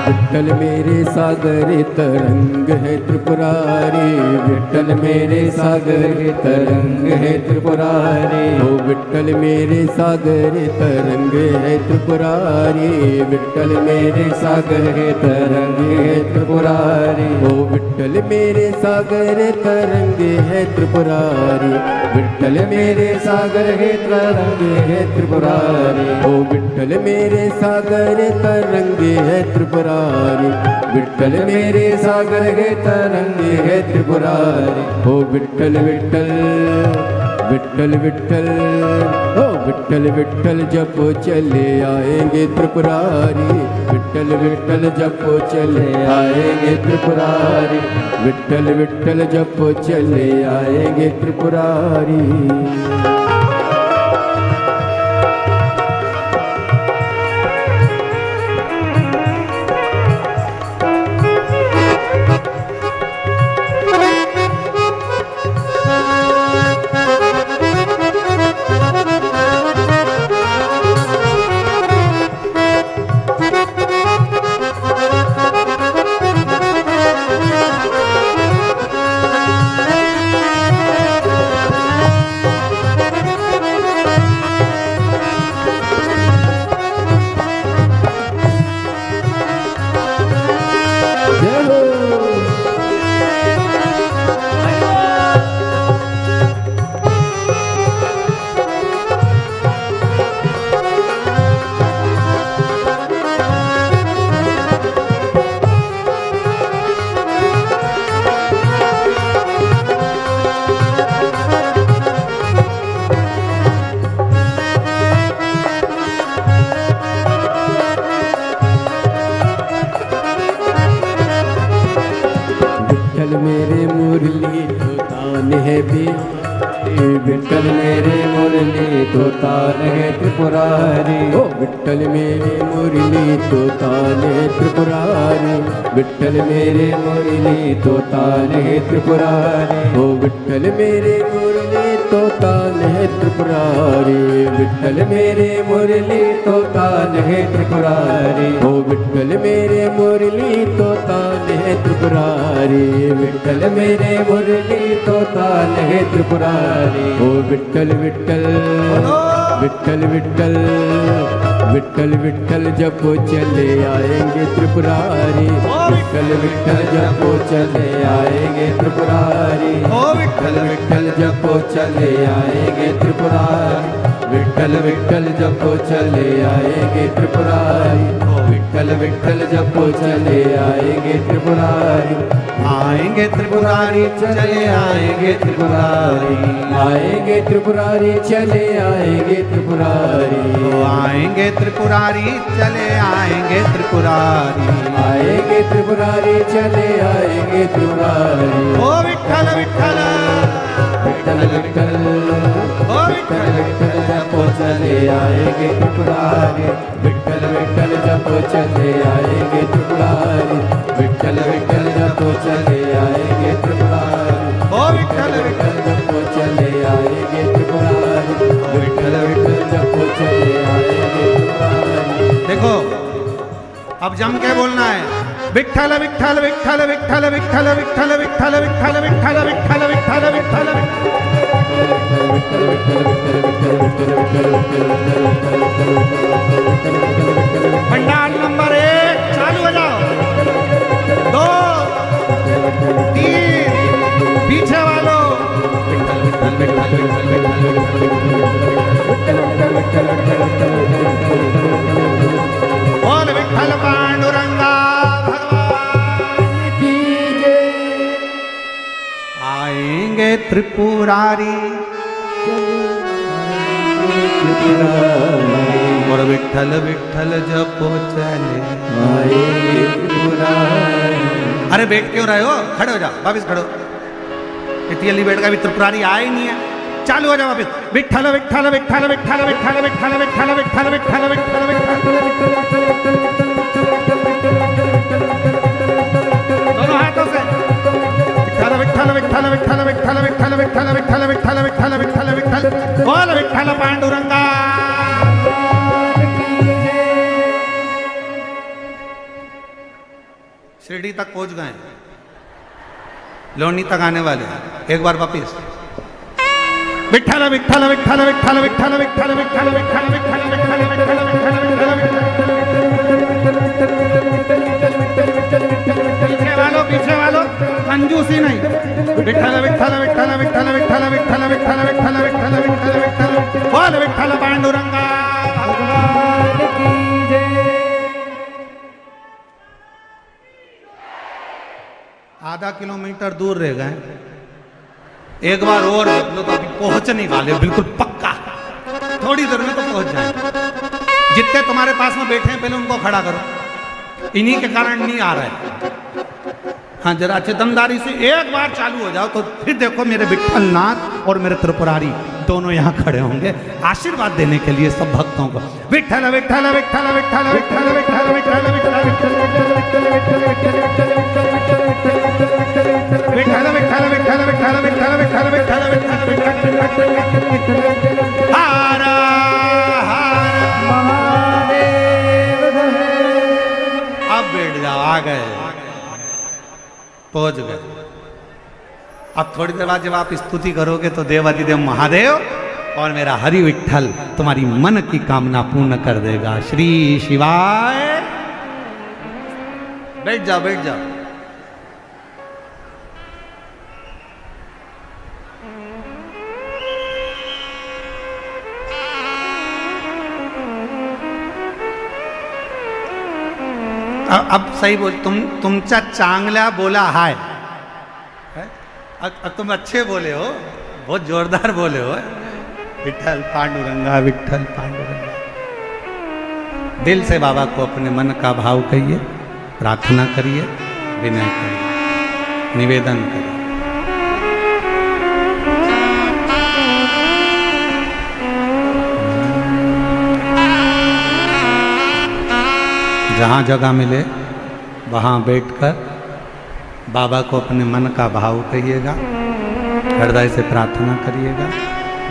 विठ्ठल मेरे सागर तरंग है त्रिपुरारी, विठ्ठल मेरे सागर तरंग है त्रिपुरारी, ओ विठ्ठल मेरे सागर तरंग है त्रिपुरारी, विठ्ठल मेरे सागर तरंग है त्रिपुरारी, ओ विठ्ठल मेरे सागर तरंग है त्रिपुरारी, विठ्ठल मेरे सागर तरंग है त्रिपुरारी, ओ विठ्ठल मेरे सागर तरंग है त्रिपुरारी, विठ्ठल मेरे सागर है तरंग है त्रिपुरारी, ओ विठ्ठल विठ्ठल विठ्ठल विठ्ठल ओ विठ्ठल विठ्ठल जपो चले आएंगे त्रिपुरारी, विठ्ठल विठ्ठल जपो चले आएंगे त्रिपुरारी, विठ्ठल विठ्ठल जपो चले आएंगे त्रिपुरारी। मेरे मुरली तो तान है बिहारी, विठ्ठल मेरे मुरली तो तान है त्रिपुरारी, ओ विठ्ठल मेरे मुरली तो तान है त्रिपुरारी, विठ्ठल मेरे मुरली तो तान है त्रिपुरारी, ओ विठ्ठल मेरे मुरली तो तान है त्रिपुरारी, विठ्ठल मेरे मुरली तो तान है त्रिपुरारी, ओ विठ्ठल मेरे मुरली तो तान है त्रिपुरारी, विठ्ठल मेरे मुरली तो तान है त्रिपुरारी, ओ विठ्ठल विठ्ठल विठ्ठल विठ्ठल विठ्ठल विठ्ठल जपो चले आएंगे त्रिपुरारी, विठ्ठल विठ्ठल जपो चले आएंगे त्रिपुरारी, विठ्ठल विठ्ठल जपो चले आएंगे त्रिपुरारी, विठ्ठल विठ्ठल जपो चले आएंगे त्रिपुरारी, ओ विठ्ठल विठ्ठल जपो चले आएंगे त्रिपुरारी, आएंगे त्रिपुरारी चले आएंगे त्रिपुरारी, आएंगे त्रिपुरारी चले आएंगे त्रिपुरारी, ओ आएंगे त्रिपुरारी चले आएंगे त्रिपुरारी, आएंगे त्रिपुरारी चले आएंगे त्रिपुरारी, ओ विठ्ठल विठ्ठल विठ्ठल विठ्ठल ओ विठ्ठल विठ्ठल जपो चले आएंगे त्रिपुरारी, विठ्ठल विठ्ठल जपो चले आएंगे त्रिपुरारी, विठ्ठल विठ्ठल जपो चले आएंगे त्रिपुरारी, ओ विठ्ठल विठ्ठल जपो चले आएंगे त्रिपुरारी, विठ्ठल विठ्ठल जपो चले आएंगे त्रिपुरारी। देखो अब जम के बोलना है, विठ्ठल विठ्ठल विठ्ठल विठ्ठल विठ्ठल विठ्ठल विठ्ठल विठ्ठल विठ्ठल विठ्ठल विठ्ठल विठ्ठल पंडाल नंबर 1 चालू हो जाओ, 2 3 पीछे वालों, बोल विठ्ठल पांडुरंगा भगवान की जय। आएंगे त्रिपुरारी और विठ्ठल विठ्ठल जपो चले आएंगे त्रिपुरारी। अरे बैठ क्यों रहे हो, खड़े हो जाओ, वापिस खड़ो, इतनी अली बैठ का भी त्रिपुरारी आया ही नहीं है, चालू हो जाओ वापिस, विठ्ठल विठ्ठल विठ्ठल विठ्ठल विठ्ठल विठ्ठल विठ्ठल विठ्ठल विठ्ठल विठ्ठल दोनों हाथों से, विठ्ठल विठ्ठल विठ्ठल विठ्ठल विठ्ठल विठ्ठल विठ्ठल विठ्ठल विठ्ठल विठ्ठल विठ्ठल विठ्ठल, बोल विठ्ठल पांडुरंगा। शिरडी तक पहुंच गए, लोनी तक आने वाले, एक बार वापिस, विठ्ठल विठ्ठल विठ्ठल विठ्ठल विठ्ठल विठ्ठल विठ्ठल विठ्ठल विठ्ठल विठ्ठल विठ्ठल विठ्ठल, पीछे वालों कंजूसी नहीं, विठ्ठल विठ्ठल विठ्ठल विठ्ठल विठ्ठल विठ्ठल विठ्ठल विठ्ठल विठ्ठल विठ्ठल विठ्ठल, बोल विठ्ठल पांडुरंगा भगवान की जय। आधा किलोमीटर दूर रह गए, एक बार और बदलो तो अभी पहुंचने वाले, बिल्कुल पक्का, थोड़ी देर में तो पहुंच जाएंगे। जितने तुम्हारे पास में बैठे हैं पहले उनको खड़ा करो, इन्हीं के कारण नहीं आ रहा है। हाँ जरा अच्छे दमदारी से एक बार चालू हो जाओ तो फिर देखो मेरे विठ्ठल नाथ और मेरे त्रिपुरारी दोनों यहाँ खड़े होंगे आशीर्वाद देने के लिए सब भक्तों को। विठ्ठल विठ्ठल विठ्ठल विठ्ठल विठ्ठल विठ्ठल विठ्ठल विठ्ठल विठ्ठल विठ्ठल विठ्ठल विठ्ठल हर हर महादेव। अब बैठ जाओ, आ गए, पहुंच गए। अब थोड़ी देर बाद जब आप स्तुति करोगे तो देवादिदेव महादेव और मेरा हरि विठ्ठल तुम्हारी मन की कामना पूर्ण कर देगा। श्री शिवाय। बैठ जाओ, बैठ जाओ। अब सही बोल, तुमचा चांगला बोला हाय, अब तुम अच्छे बोले हो, बहुत जोरदार बोले हो। विठ्ठल पांडुरंगा, विठ्ठल पांडुरंगा। दिल से बाबा को अपने मन का भाव कहिए, प्रार्थना करिए, विनय करिए, निवेदन करिए। जहाँ जगह मिले वहाँ बैठकर बाबा को अपने मन का भाव कहिएगा, हृदय से प्रार्थना करिएगा,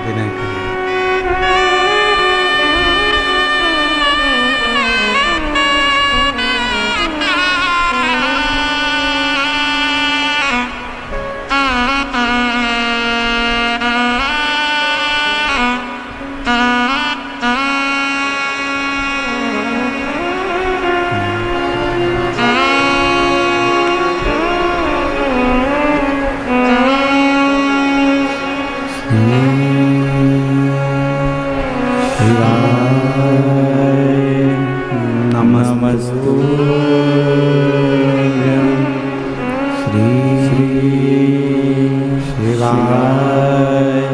विनय करिएगा। श्री शिवाय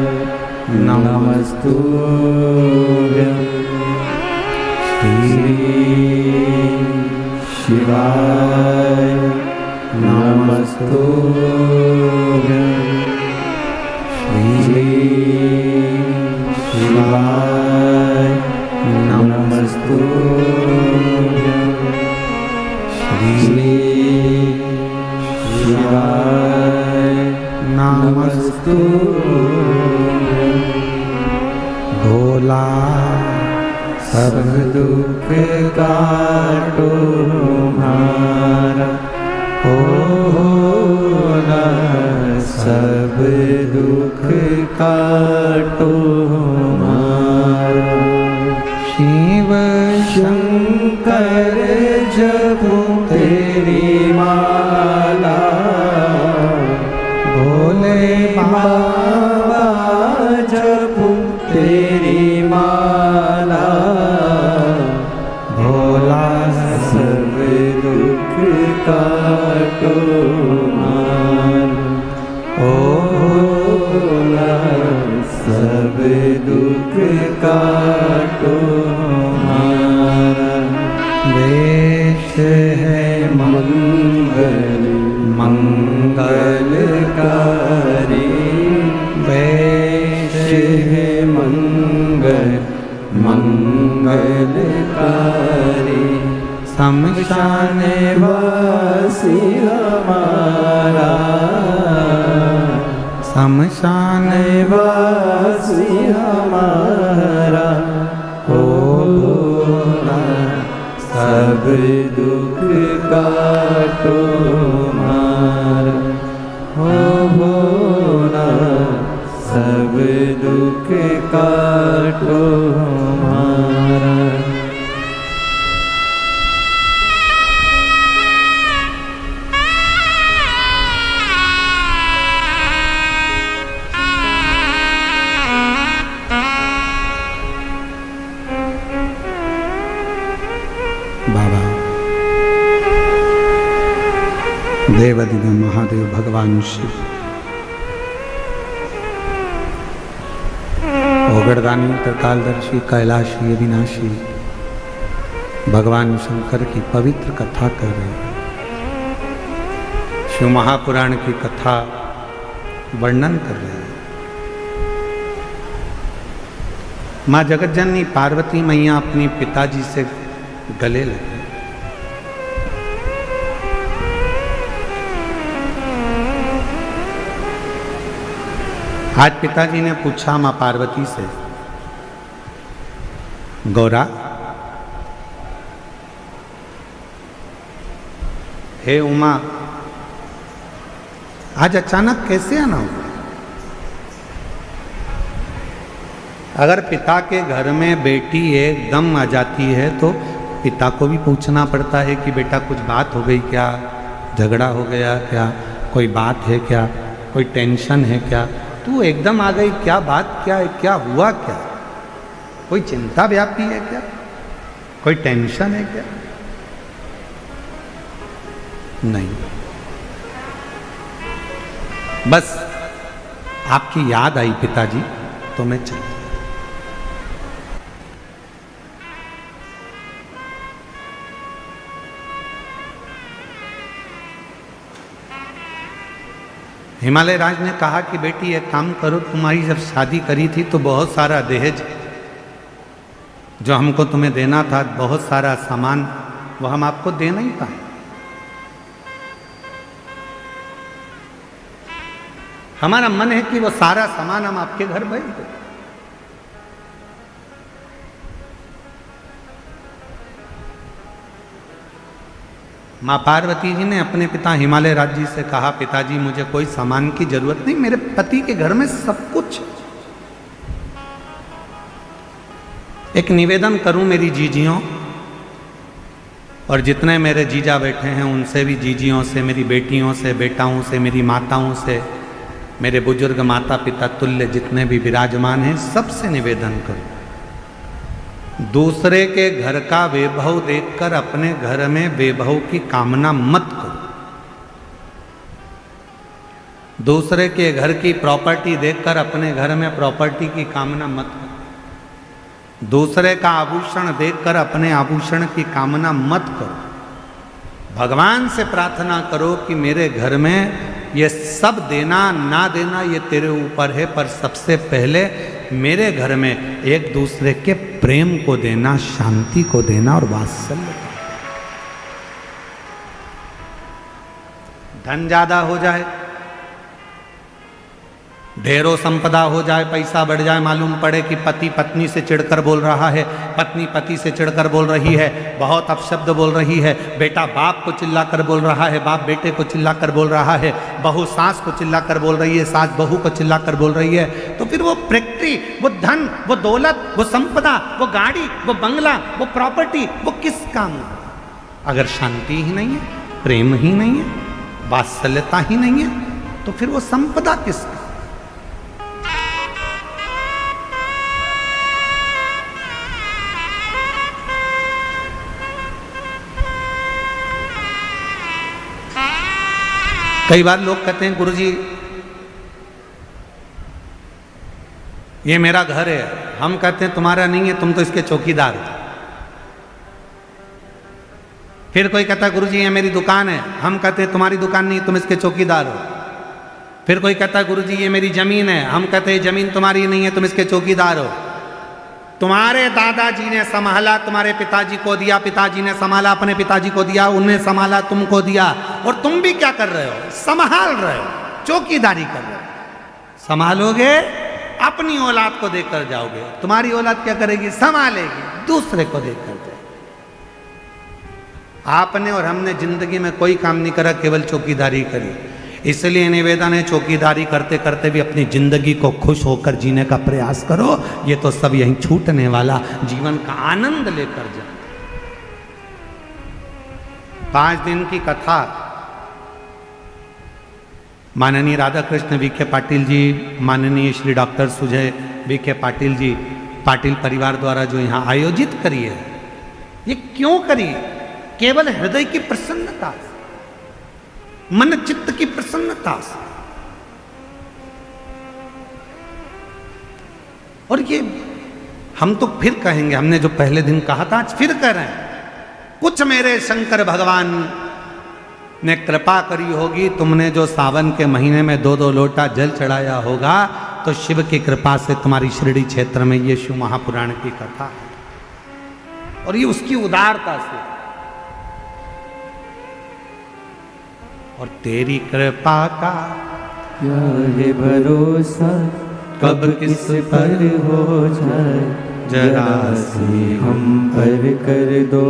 नमस्तुभ्यं श्री शिवाय नमस्तुभ्यं श्री शिवाय नमस्तुभ्यं श्री शिवाय नमस्तुभ्यं भोला सब दुख काटो हमारा भोला सब दुख काटो हमारा शिव शंकर जपो तेरी माला भोले बाबा जपो तेरी माला भोला सब दुख काटो हमारा भोला सब दुख काटो हमारा वेश है मंगल मंगलकारी वेश है मंगल मंगलकारी शमशान वासी हमारा शमशान वासी हमारा हो भोला सब दुख काटो हमारा हो भोला सब दुख काटो हमारा बाबा देवादिदेव महादेव भगवान शिव ओगड़दानी त्रिकालदर्शी कैलाशी अविनाशी भगवान शंकर की पवित्र कथा कर रहे हैं। शिव महापुराण की कथा वर्णन कर रहे हैं। माँ जगतजननी पार्वती मैया अपने पिताजी से गले लगे। आज पिताजी ने पूछा मां पार्वती से, गौरा हे उमा, आज अचानक कैसे आना हुआ? अगर पिता के घर में बेटी एकदम आ जाती है तो पिता को भी पूछना पड़ता है कि बेटा कुछ बात हो गई क्या, झगड़ा हो गया क्या, कोई बात है क्या, कोई टेंशन है क्या, तू एकदम आ गई, क्या बात क्या है, क्या हुआ क्या, कोई चिंता व्यापी है क्या, कोई टेंशन है क्या? नहीं, बस आपकी याद आई पिताजी तो मैं चला। हिमालय राज ने कहा कि बेटी एक काम करो, तुम्हारी जब शादी करी थी तो बहुत सारा दहेज जो हमको तुम्हें देना था, बहुत सारा सामान, वो हम आपको दे नहीं पाए। हमारा मन है कि वो सारा सामान हम आपके घर भेज दें। माँ पार्वती जी ने अपने पिता हिमालय राज जी से कहा, पिताजी मुझे कोई सामान की जरूरत नहीं, मेरे पति के घर में सब कुछ। एक निवेदन करूं मेरी जीजियों और जितने मेरे जीजा बैठे हैं उनसे भी, जीजियों से, मेरी बेटियों से, बेटाओं से, मेरी माताओं से, मेरे बुजुर्ग माता पिता तुल्य जितने भी विराजमान हैं, सबसे निवेदन करूं, दूसरे के घर का वैभव देखकर अपने घर में वैभव की कामना मत करो। दूसरे के घर की प्रॉपर्टी देखकर अपने घर में प्रॉपर्टी की कामना मत करो। दूसरे का आभूषण देखकर अपने आभूषण की कामना मत करो। भगवान से प्रार्थना करो कि मेरे घर में ये सब देना ना देना ये तेरे ऊपर है, पर सबसे पहले मेरे घर में एक दूसरे के प्रेम को देना, शांति को देना और वात्सल्य को। धन ज्यादा हो जाए, ढेरों संपदा हो जाए, पैसा बढ़ जाए, मालूम पड़े कि पति पत्नी से चिढ़कर बोल रहा है, पत्नी पति से चिढ़कर बोल रही है, बहुत अपशब्द बोल रही है, बेटा बाप को चिल्लाकर बोल रहा है, बाप बेटे को चिल्लाकर बोल रहा है, बहू सास को चिल्लाकर बोल रही है, सास बहू को चिल्लाकर बोल रही है, तो फिर वो प्रैक्टी, वो धन, वो दौलत, वो संपदा, वो गाड़ी, वो बंगला, वो प्रॉपर्टी, वो किस काम? अगर शांति ही नहीं है, प्रेम ही नहीं है, वात्सल्यता ही नहीं है, तो फिर वो संपदा किसकी? कई बार लोग कहते हैं गुरुजी ये मेरा घर है, हम कहते हैं तुम्हारा नहीं है, तुम तो इसके चौकीदार हो। फिर कोई कहता है गुरुजी ये मेरी दुकान है, हम कहते हैं तुम्हारी दुकान नहीं, तुम इसके चौकीदार हो। फिर कोई कहता है गुरुजी ये मेरी जमीन है, हम कहते हैं जमीन तुम्हारी नहीं है, तुम इसके चौकीदार हो। तुम्हारे दादाजी ने संभाला, तुम्हारे पिताजी को दिया, पिताजी ने संभाला, अपने पिताजी को दिया, उन्हें संभाला, तुमको दिया, और तुम भी क्या कर रहे हो? संभाल रहे हो, चौकीदारी कर रहे हो। संभालोगे अपनी औलाद को देकर जाओगे, तुम्हारी औलाद क्या करेगी? संभालेगी, दूसरे को देकर जाएगी। आपने और हमने जिंदगी में कोई काम नहीं करा, केवल चौकीदारी करी। इसलिए निवेदन है चौकीदारी करते करते भी अपनी जिंदगी को खुश होकर जीने का प्रयास करो। ये तो सब यहीं छूटने वाला, जीवन का आनंद लेकर जाओ। 5 दिन की कथा माननीय राधा कृष्ण वी.के. पाटिल जी, माननीय श्री डॉक्टर सुजय वी.के. पाटिल जी, पाटिल परिवार द्वारा जो यहाँ आयोजित करी है, ये क्यों करी? केवल हृदय की प्रसन्नता, मन चित्त की प्रसन्नता से। और ये हम तो फिर कहेंगे, हमने जो पहले दिन कहा था आज फिर कह रहे हैं, कुछ मेरे शंकर भगवान ने कृपा करी होगी, तुमने जो सावन के महीने में 2-2 लोटा जल चढ़ाया होगा, तो शिव की कृपा से तुम्हारी शिरडी क्षेत्र में ये शिव महापुराण की कथा है। और ये उसकी उदारता से, और तेरी कृपा का क्या है भरोसा, कब किस पर हो जाए, जरा सी हम पर कर दो,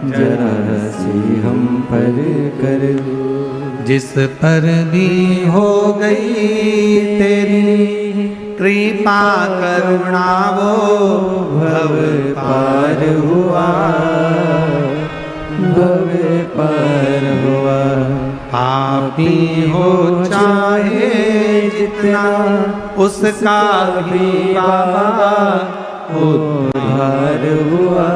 जरा सी हम पर कर दो। जिस पर भी हो गई तेरी कृपा करुणा, वो भव पार हुआ, भव पार हुआ। पापी हो चाहे जितना, उसका भी बाबा उद्धार हुआ,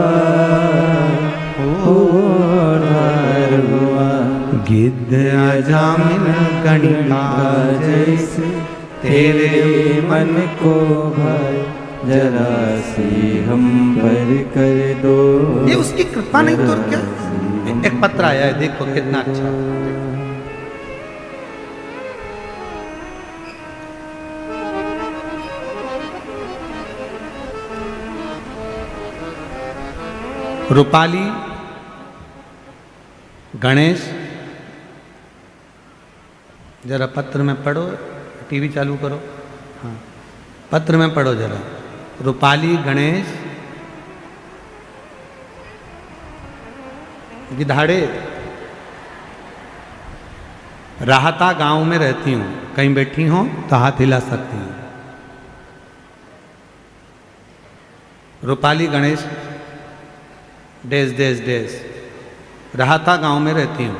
उद्धार हुआ। गिद्ध अजामिन गणिका जैसे तेरे मन को भाई, जरा सी हम पर कर दो। ये उसकी कृपा नहीं तो क्या? एक पत्र आया है, देखो कितना अच्छा। रूपाली, गणेश, जरा पत्र में पढ़ो, टीवी चालू करो, हाँ पत्र में पढ़ो जरा। रूपाली, गणेश, गिधाड़े, राहता गांव में रहती हूँ, कहीं बैठी हो तो हाथ हिला सकती हूँ। रूपाली, गणेश, डेस डेस डेस, राहता गांव में रहती हूँ।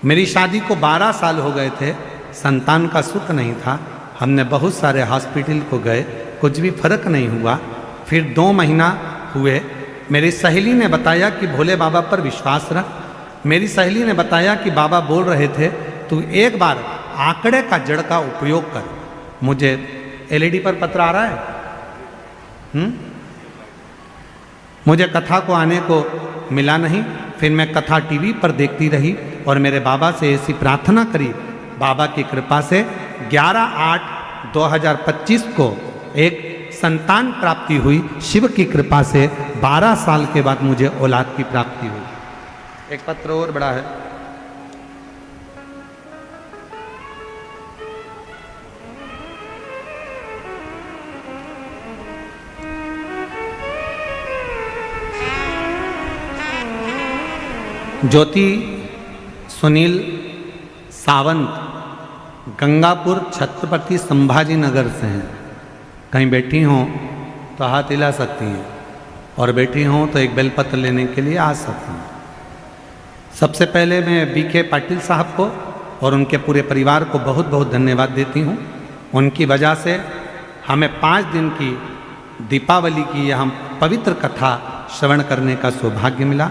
मेरी शादी को 12 साल हो गए थे, संतान का सुख नहीं था। हमने बहुत सारे हॉस्पिटल को गए, कुछ भी फर्क नहीं हुआ। फिर 2 महीना हुए, मेरी सहेली ने बताया कि भोले बाबा पर विश्वास रख। मेरी सहेली ने बताया कि बाबा बोल रहे थे तू एक बार आंकड़े का जड़ का उपयोग कर। मुझे एलईडी पर पत्र आ रहा है, मुझे कथा को आने को मिला नहीं। फिर मैं कथा टीवी पर देखती रही और मेरे बाबा से ऐसी प्रार्थना करी, बाबा की कृपा से 11/8/2025 को एक संतान प्राप्ति हुई। शिव की कृपा से 12 साल के बाद मुझे औलाद की प्राप्ति हुई। एक पत्र और बड़ा है, ज्योति सुनील सावंत गंगापुर छत्रपति संभाजी नगर से हैं। कहीं बैठी हों तो हाथ हिला सकती हैं और बैठी हों तो एक बेलपत्र लेने के लिए आ सकती हैं। सबसे पहले मैं बीके पाटिल साहब को और उनके पूरे परिवार को बहुत बहुत धन्यवाद देती हूँ। उनकी वजह से हमें 5 दिन की दीपावली की यह पवित्र कथा श्रवण करने का सौभाग्य मिला।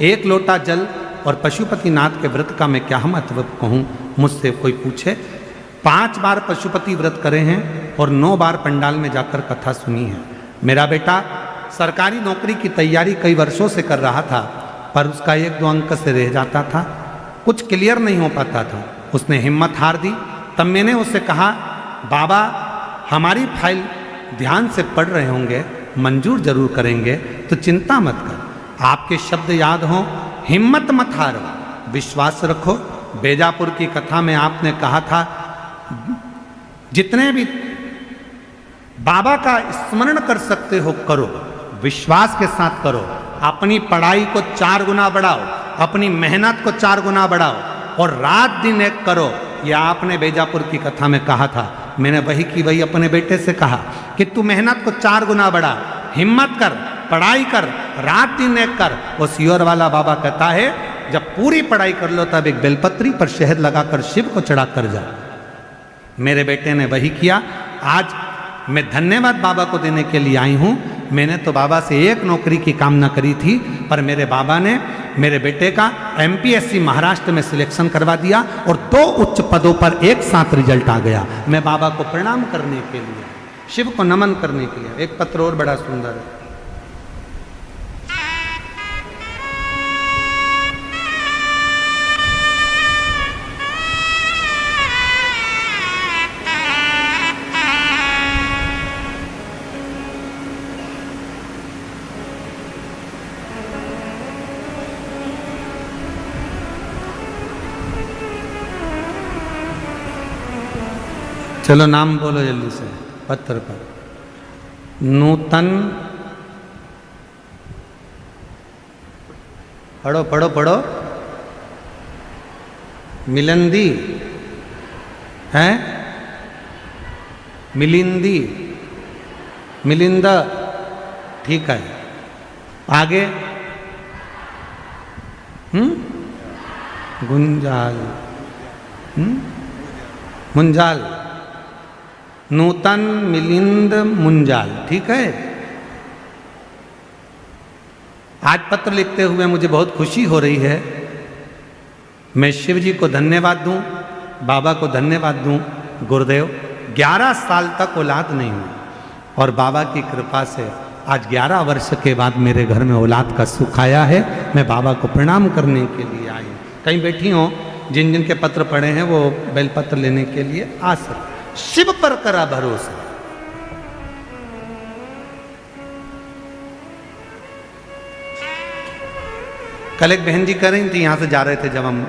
1 लोटा जल और पशुपतिनाथ के व्रत का मैं क्या महत्व कहूँ, मुझसे कोई पूछे। 5 बार पशुपति व्रत करे हैं और 9 बार पंडाल में जाकर कथा सुनी है। मेरा बेटा सरकारी नौकरी की तैयारी कई वर्षों से कर रहा था, पर उसका 1-2 अंक से रह जाता था, कुछ क्लियर नहीं हो पाता था। उसने हिम्मत हार दी। तब मैंने उससे कहा, बाबा हमारी फाइल ध्यान से पढ़ रहे होंगे, मंजूर जरूर करेंगे, तो चिंता मत कर। आपके शब्द याद हों, हिम्मत मत हारो, विश्वास रखो। बेजापुर की कथा में आपने कहा था जितने भी बाबा का स्मरण कर सकते हो करो, विश्वास के साथ करो। अपनी पढ़ाई को 4 गुना बढ़ाओ, अपनी मेहनत को 4 गुना बढ़ाओ और रात दिन एक करो। यह आपने बेजापुर की कथा में कहा था। मैंने वही की वही अपने बेटे से कहा कि तू मेहनत को 4 गुना बढ़ा, हिम्मत कर, पढ़ाई कर, रात दिन एक कर। वो सियोर वाला बाबा कहता है जब पूरी पढ़ाई कर लो तब एक बेलपत्री पर शहद लगाकर शिव को चढ़ा कर जा। मेरे बेटे ने वही किया। आज मैं धन्यवाद बाबा को देने के लिए आई हूँ। मैंने तो बाबा से एक नौकरी की कामना करी थी, पर मेरे बाबा ने मेरे बेटे का MPSC महाराष्ट्र में सिलेक्शन करवा दिया और 2 उच्च पदों पर एक साथ रिजल्ट आ गया। मैं बाबा को प्रणाम करने के लिए, शिव को नमन करने के लिए। एक पत्र और बड़ा सुंदर है, चलो नाम बोलो जल्दी से पत्र पर। नूतन, पढ़ो पढ़ो पढ़ो। मिलंदी है, मिलिंदी, मिलिंदा, ठीक है। आगे गुंजाल, मुंजाल, नूतन मिलिंद मुंजाल, ठीक है। आज पत्र लिखते हुए मुझे बहुत खुशी हो रही है। मैं शिव जी को धन्यवाद दूं, बाबा को धन्यवाद दूं। गुरुदेव 11 साल तक औलाद नहीं हुई और बाबा की कृपा से आज 11 वर्ष के बाद मेरे घर में औलाद का सुख आया है। मैं बाबा को प्रणाम करने के लिए आई हूँ। कहीं बैठी हो, जिन जिन के पत्र पढ़े हैं वो बेलपत्र लेने के लिए आ सकते। शिव पर करा भरोसा। कल एक बहन जी कह रही थी, यहां से जा रहे थे जब हम,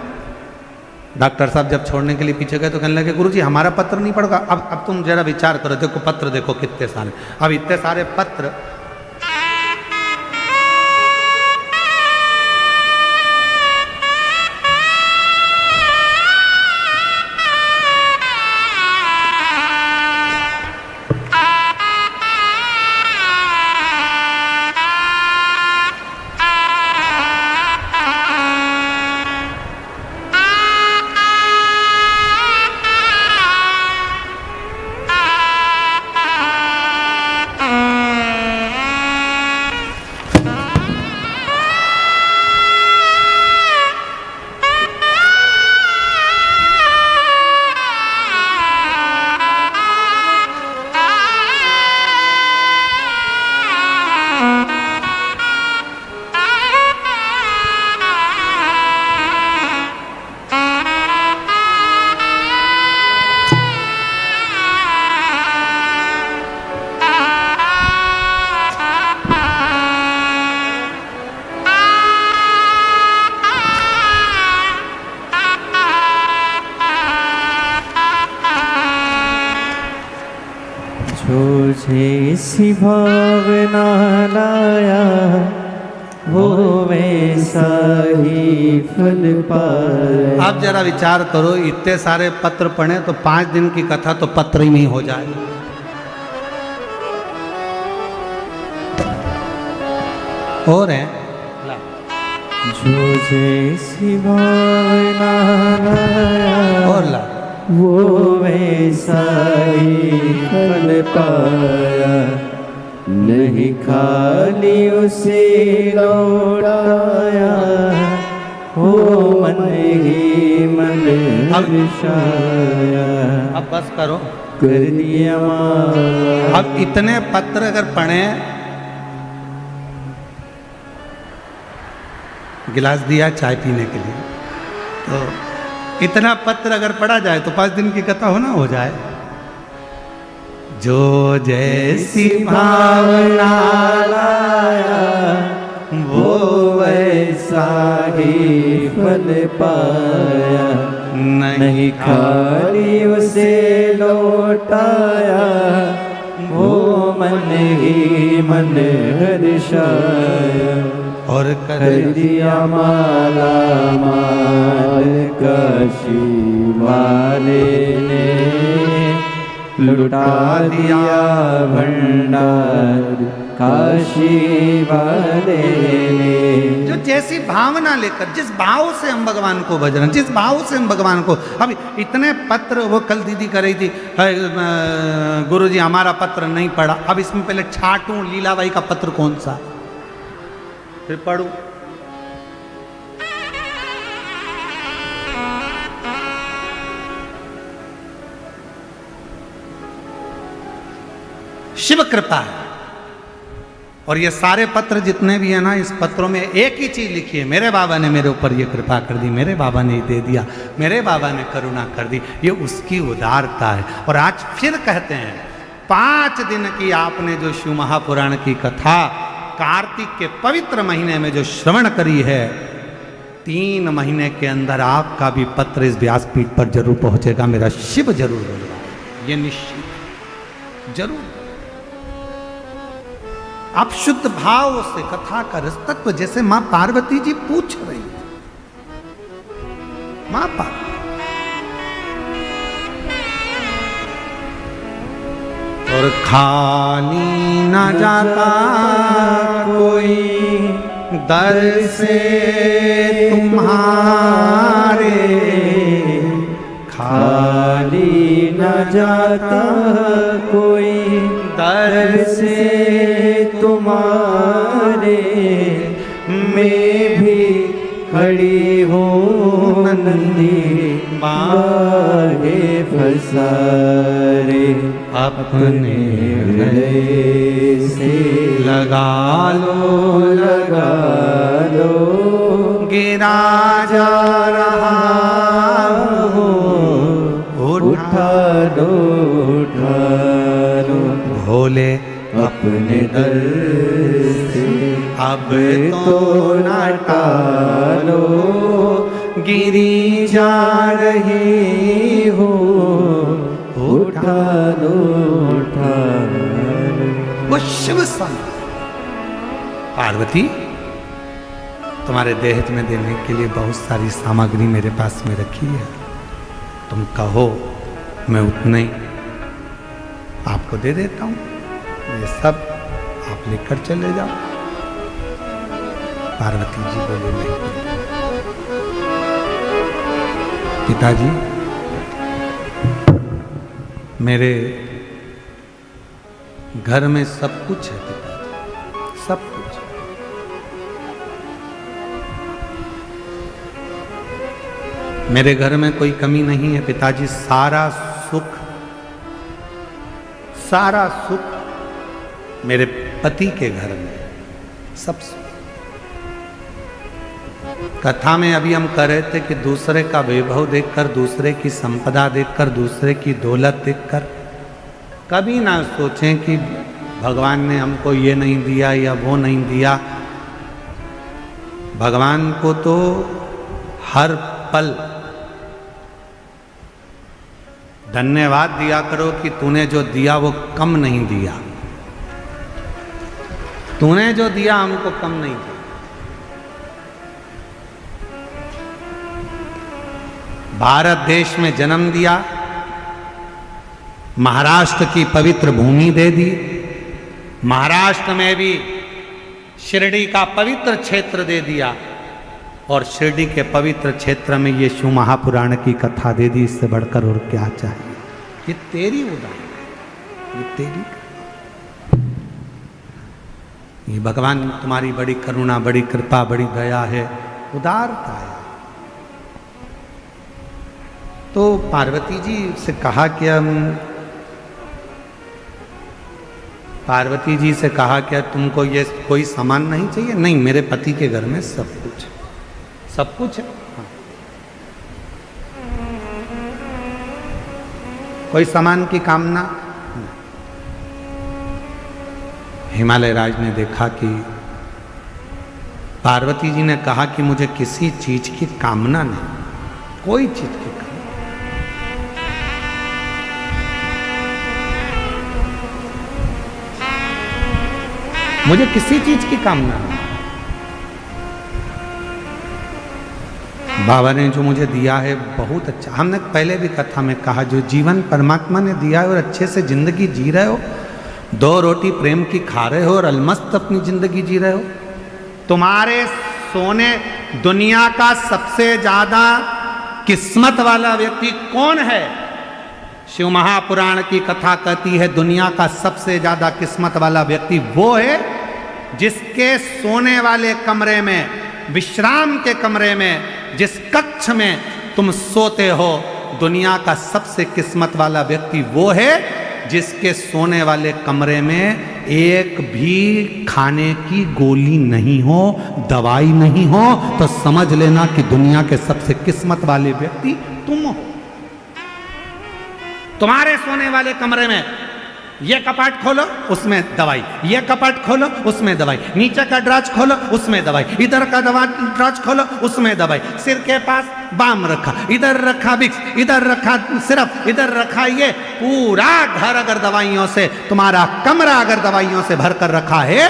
डॉक्टर साहब जब छोड़ने के लिए पीछे गए तो कहने लगे गुरुजी हमारा पत्र नहीं पढ़ोगा। अब तुम जरा विचार करो, देखो पत्र देखो कितने सारे, अब इतने सारे पत्र। जैसी भावना लाया वो वैसा ही फल पाया। आप जरा विचार करो, इतने सारे पत्र पढ़े तो 5 दिन की कथा तो पत्र ही में हो जाए। और है जो जैसी भावना लाया और ला वो वैसा ही फल पाया। नहीं खाली उसे लौटाया हो मन ही मन हर्षाया। अब बस करो, कर दिया माला। अब इतने पत्र अगर पढ़े, गिलास दिया चाय पीने के लिए, तो इतना पत्र अगर पढ़ा जाए तो 5 दिन की कथा होना हो जाए। जो जैसी भावना लाया वो वैसा ही फल पाया। नहीं खाली उसे लौटाया वो मन ही मन हर्षाया। और कर दिया माला माल काशी वाले ने, लुटा दिया भंडार काशी वाले ने। जो जैसी भावना लेकर, जिस भाव से हम भगवान को भज रहे हैं, जिस भाव से हम भगवान को, अब इतने पत्र, वो कल दीदी कर रही थी, गुरुजी हमारा पत्र नहीं पढ़ा। अब इसमें पहले छाटूं लीलाबाई का पत्र कौन सा, फिर पढ़ूं। शिव कृपा है। और ये सारे पत्र जितने भी है ना, इस पत्रों में एक ही चीज लिखी है, मेरे बाबा ने मेरे ऊपर ये कृपा कर दी, मेरे बाबा ने दे दिया, मेरे बाबा ने करुणा कर दी। ये उसकी उदारता है। और आज फिर कहते हैं, 5 दिन की आपने जो शिव महापुराण की कथा कार्तिक के पवित्र महीने में जो श्रवण करी है, 3 महीने के अंदर आपका भी पत्र इस व्यासपीठ पर जरूर पहुंचेगा। मेरा शिव जरूर बोलवा, ये निश्चित जरूर। आप शुद्ध भाव से कथा का रस तत्व, जैसे मां पार्वती जी पूछ रही थी, मां पार्वती और खाली न जाता कोई दर से तुम्हारे, खाली न जाता कोई दर से तुम्हारे। मैं भी खड़ी हूँ नंदी बाहे फसारे। अपने हृदय से लगा लो गिरा जा रहा हो, उठा लो भोले अपने दर से। अब तो न टालो गिरी जा रही हो, उठा लो वो शिव संग। पार्वती, तुम्हारे देह में देने के लिए बहुत सारी सामग्री मेरे पास में रखी है, तुम कहो मैं उतने ही आपको दे देता हूं, ये सब आप लेकर चले जाओ। पार्वती जी बोले नहीं। पिताजी, मेरे घर में सब कुछ है पिताजी, सब कुछ। मेरे घर में कोई कमी नहीं है पिताजी, सारा सुख मेरे पति के घर में, सब सुख। कथा में अभी हम कह रहे थे कि दूसरे का वैभव देखकर, दूसरे की संपदा देखकर, दूसरे की दौलत देखकर कभी ना सोचें कि भगवान ने हमको ये नहीं दिया या वो नहीं दिया। भगवान को तो हर पल धन्यवाद दिया करो कि तूने जो दिया वो कम नहीं दिया। तूने जो दिया हमको कम नहीं दिया। भारत देश में जन्म दिया, महाराष्ट्र की पवित्र भूमि दे दी, महाराष्ट्र में भी शिरडी का पवित्र क्षेत्र दे दिया, और शिरडी के पवित्र क्षेत्र में ये शिव महापुराण की कथा दे दी। इससे बढ़कर और क्या चाहिए? ये तेरी उदाहरण है, ये तेरी, ये भगवान तुम्हारी बड़ी करुणा, बड़ी कृपा, बड़ी दया है, उदारता है। तो पार्वती जी से कहा कि पार्वती जी से कहा क्या तुमको ये कोई सामान नहीं चाहिए? नहीं, मेरे पति के घर में सब कुछ, सब कुछ है। हाँ। कोई सामान की कामना? हिमालय राज ने देखा कि पार्वती जी ने कहा कि मुझे किसी चीज की कामना नहीं, कोई चीज की कामना। मुझे किसी चीज की कामना नहीं। बाबा ने जो मुझे दिया है बहुत अच्छा। हमने पहले भी कथा में कहा, जो जीवन परमात्मा ने दिया है और अच्छे से जिंदगी जी रहे हो, 2 रोटी प्रेम की खा रहे हो और अलमस्त अपनी जिंदगी जी रहे हो। तुम्हारे सोने, दुनिया का सबसे ज्यादा किस्मत वाला व्यक्ति कौन है? शिव महापुराण की कथा कहती है दुनिया का सबसे ज्यादा किस्मत वाला व्यक्ति वो है जिसके सोने वाले कमरे में, विश्राम के कमरे में, जिस कक्ष में तुम सोते हो, दुनिया का सबसे किस्मत वाला व्यक्ति वो है जिसके सोने वाले कमरे में एक भी खाने की गोली नहीं हो, दवाई नहीं हो, तो समझ लेना कि दुनिया के सबसे किस्मत वाले व्यक्ति तुम हो। तुम्हारे सोने वाले कमरे में ये कपाट खोलो, उसमें दवाई, ये कपाट खोलो, उसमें दवाई, नीचे का ड्राज खोलो, उसमें दवाई, इधर का ड्राज खोलो, उसमें दवाई, सिर के पास बाम रखा, इधर रखा विक्स, इधर रखा सिरप, इधर रखा ये, पूरा घर अगर दवाइयों से, तुम्हारा कमरा अगर दवाइयों से भरकर रखा है,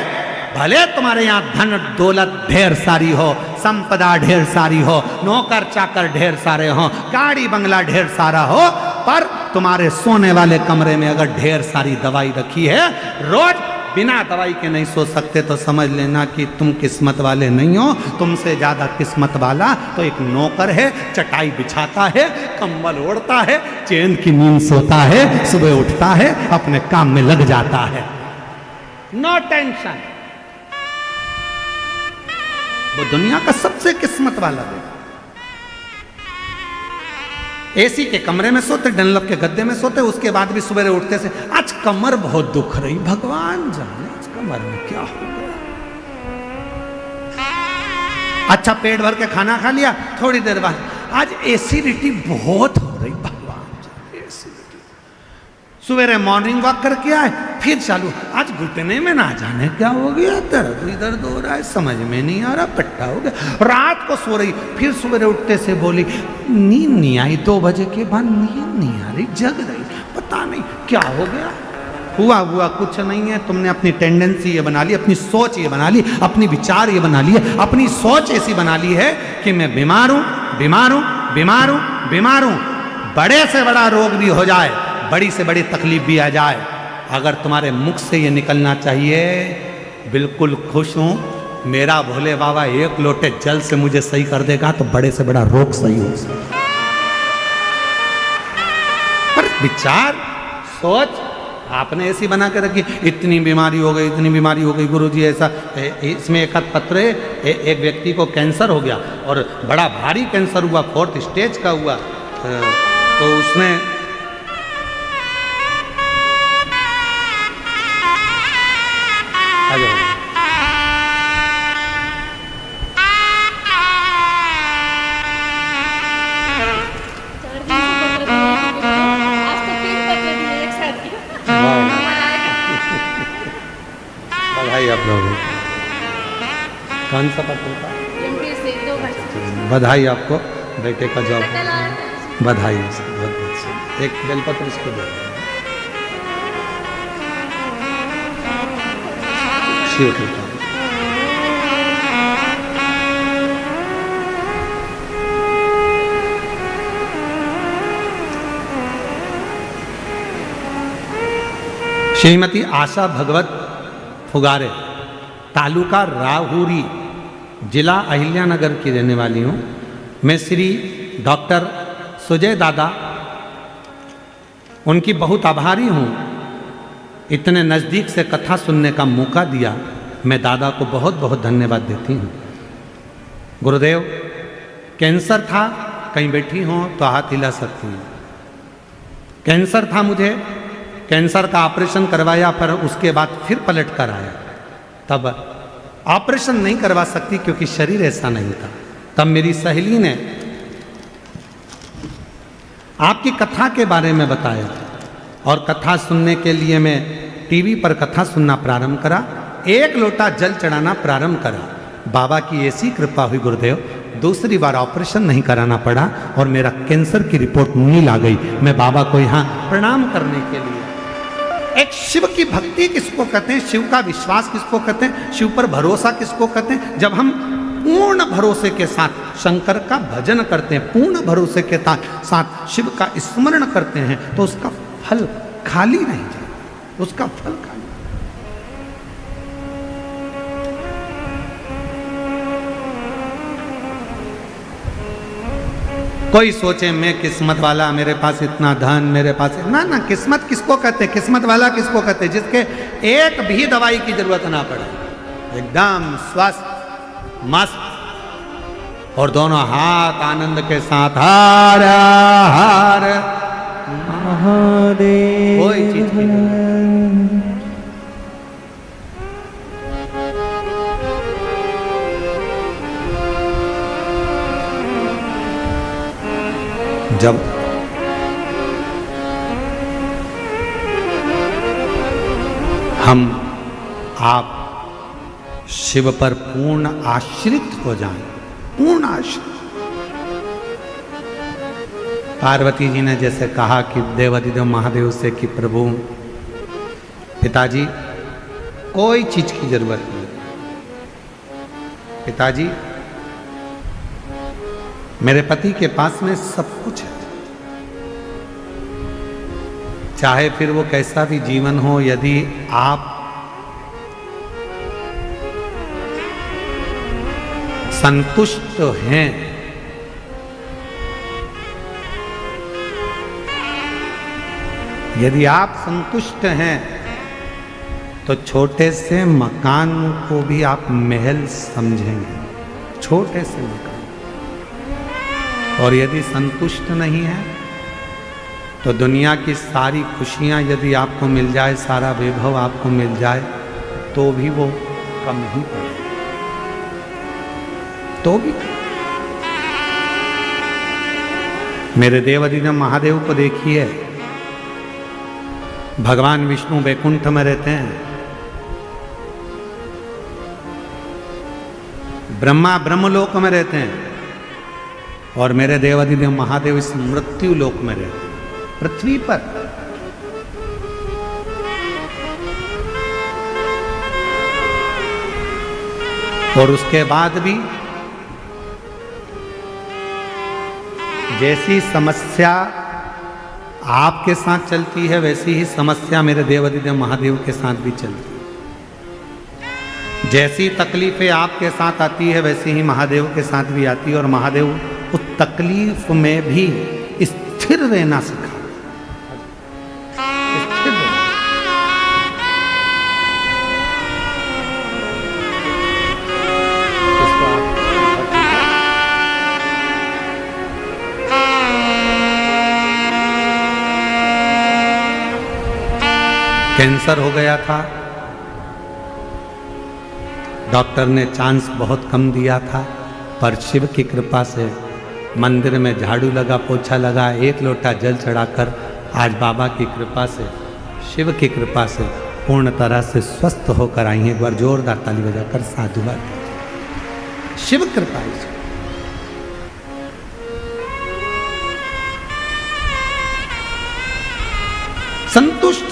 भले तुम्हारे यहाँ धन दौलत ढेर सारी हो, संपदा ढेर सारी हो, नौकर चाकर ढेर सारे हो, गाड़ी बंगला ढेर सारा हो, पर तुम्हारे सोने वाले कमरे में अगर ढेर सारी दवाई रखी है, रोज बिना दवाई के नहीं सो सकते, तो समझ लेना कि तुम किस्मत वाले नहीं हो। तुमसे ज्यादा किस्मत वाला तो एक नौकर है, चटाई बिछाता है, कंबल ओढ़ता है, चैन की नींद सोता है, सुबह उठता है, अपने काम में लग जाता है, नो टेंशन। वो दुनिया का सबसे किस्मत वाला है। एसी के कमरे में सोते, डनलप के गद्दे में सोते, उसके बाद भी सुबह उठते से आज कमर बहुत दुख रही, भगवान जाने आज कमर में क्या हो गया। अच्छा पेट भर के खाना खा लिया, थोड़ी देर बाद आज एसिडिटी बहुत हो रही, भगवान जाने एसिडिटी। सवेरे मॉर्निंग वॉक करके आए, फिर चालू, आज घुटने में ना जाने क्या हो गया, दर्द इधर हो रहा है, समझ में नहीं आ रहा, पट्टा हो गया। रात को सो रही, फिर सवेरे उठते से बोली नींद नहीं आई, 2 बजे के बाद नींद नहीं आ रही, जग रही, पता नहीं क्या हो गया। हुआ कुछ नहीं है, तुमने अपनी टेंडेंसी ये बना ली, अपनी सोच ये बना ली, अपनी विचार ये बना ली है, अपनी सोच ऐसी बना ली है कि मैं बीमार हूं, बीमार हूं, बीमार हूं, बीमार हूं। बड़े से बड़ा रोग भी हो जाए, बड़ी से बड़ी तकलीफ भी आ जाए, अगर तुम्हारे मुख से ये निकलना चाहिए बिल्कुल खुश हूं, मेरा भोले बाबा 1 लोटे जल से मुझे सही कर देगा, तो बड़े से बड़ा रोग सही हो सकता। पर विचार, सोच आपने ऐसी बना के रखी, इतनी बीमारी हो गई, इतनी बीमारी हो गई, गुरुजी ऐसा। इसमें एक आध पत्र है, एक व्यक्ति को कैंसर हो गया और बड़ा भारी कैंसर हुआ, 4th स्टेज का हुआ, तो उसने बधाई आप लोगों को। कौन सा पत्र था? बधाई आपको, बेटे का जॉब, बधाई बहुत बहुत। एक बेलपत्र इसको दे, शिव कृपा। श्रीमती आशा भगवत फुगारे, तालुका राहुरी, जिला अहिल्यानगर की रहने वाली हूँ। मैं श्री डॉक्टर सुजय दादा उनकी बहुत आभारी हूँ, इतने नज़दीक से कथा सुनने का मौका दिया। मैं दादा को बहुत बहुत धन्यवाद देती हूँ। गुरुदेव, कैंसर था, कहीं बैठी हो तो हाथ हिला सकती हूँ। कैंसर था मुझे, कैंसर का ऑपरेशन करवाया, पर उसके बाद फिर पलट कर आया। तब ऑपरेशन नहीं करवा सकती क्योंकि शरीर ऐसा नहीं था। तब मेरी सहेली ने आपकी कथा के बारे में बताया और कथा सुनने के लिए मैं टीवी पर कथा सुनना प्रारंभ करा, 1 लोटा जल चढ़ाना प्रारंभ करा। बाबा की ऐसी कृपा हुई गुरुदेव, दूसरी बार ऑपरेशन नहीं कराना पड़ा और मेरा कैंसर की रिपोर्ट नील आ गई। मैं बाबा को यहाँ प्रणाम करने के लिए, एक शिव की भक्ति किसको कहते हैं, शिव का विश्वास किसको कहते हैं, शिव पर भरोसा किसको कहते हैं, जब हम पूर्ण भरोसे के साथ शंकर का भजन करते हैं, पूर्ण भरोसे के साथ शिव का स्मरण करते हैं, तो उसका फल खाली नहीं जाता, उसका फल खाली। कोई सोचे मैं किस्मत वाला, मेरे पास इतना धन, मेरे पास ना ना, किस्मत किसको कहते हैं, किस्मत वाला किसको कहते हैं, जिसके एक भी दवाई की जरूरत ना पड़े, एकदम स्वस्थ मस्त और दोनों हाथ आनंद के साथ हर हर महादेव। कोई चीज की जब हम आप शिव पर पूर्ण आश्रित हो जाएं, पूर्ण आश्रित। पार्वती जी ने जैसे कहा कि देवाधिदेव महादेव से कि प्रभु पिताजी कोई चीज की जरूरत नहीं, पिताजी मेरे पति के पास में सब कुछ है, चाहे फिर वो कैसा भी जीवन हो, यदि आप संतुष्ट हैं, यदि आप संतुष्ट हैं तो छोटे से मकान को भी आप महल समझेंगे, छोटे से मकान। और यदि संतुष्ट नहीं है तो दुनिया की सारी खुशियां यदि आपको मिल जाए, सारा वैभव आपको मिल जाए, तो भी वो कम ही पड़े, तो भी। मेरे देवाधिदेव महादेव को देखिए, भगवान विष्णु वैकुंठ में रहते हैं, ब्रह्मा ब्रह्मलोक में रहते हैं, और मेरे देवाधिदेव महादेव इस मृत्यु लोक में रहते हैं, पृथ्वी पर। और उसके बाद भी जैसी समस्या आपके साथ चलती है, वैसी ही समस्या मेरे देवाधिदेव महादेव के साथ भी चलती है। जैसी तकलीफें आपके साथ आती है, वैसी ही महादेव के साथ भी आती है, और महादेव उस तकलीफ में भी स्थिर रहना सिखा, स्थिर रहना। कैंसर हो गया था, डॉक्टर ने चांस बहुत कम दिया था, पर शिव की कृपा से मंदिर में झाड़ू लगा, पोछा लगा, 1 लोटा जल चढ़ाकर आज बाबा की कृपा से, शिव की कृपा से पूर्ण तरह से स्वस्थ होकर आई हैं। एक बार जोरदार ताली बजाकर साधुवाद। शिव कृपा है। संतुष्ट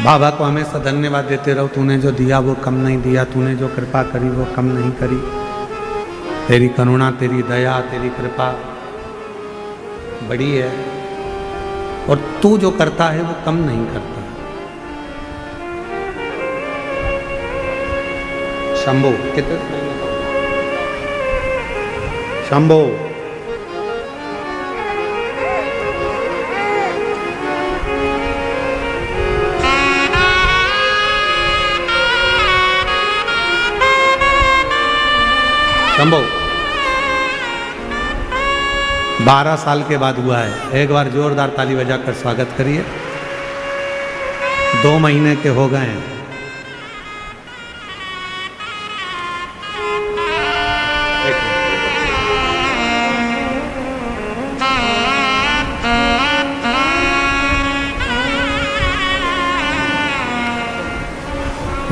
बाबा को हमेशा धन्यवाद देते रहो, तूने जो दिया वो कम नहीं दिया, तूने जो कृपा करी वो कम नहीं करी। तेरी करुणा, तेरी दया, तेरी कृपा बड़ी है और तू जो करता है वो कम नहीं करता। शंभो कितने शंभो शंभो 12 साल के बाद हुआ है। एक बार जोरदार ताली बजाकर स्वागत करिए। 2 महीने के हो गए हैं।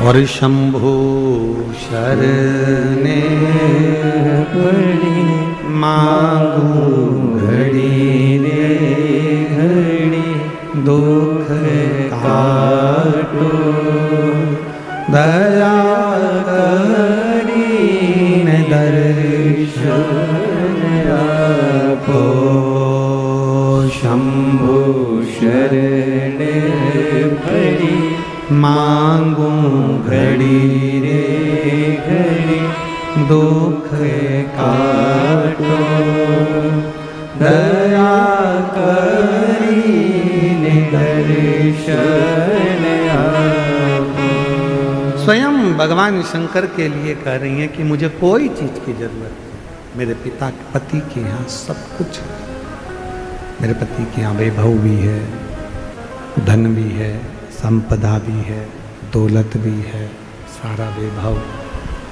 और शंभु शरणे पड़ी मांगू घड़ी रे घड़ी दुख काटो दया करी ने दर्शन आपो। शंभु शरणे पड़ी मांगू घड़ी रे घड़ी दुख काटो दया करी दर्शन आपो। स्वयं भगवान शंकर के लिए कह रही हैं कि मुझे कोई चीज की जरूरत नहीं। मेरे पिता पति के यहाँ सब कुछ है। मेरे पति के यहाँ वैभव भी है, धन भी है, संपदा भी है, दौलत भी है, सारा वैभव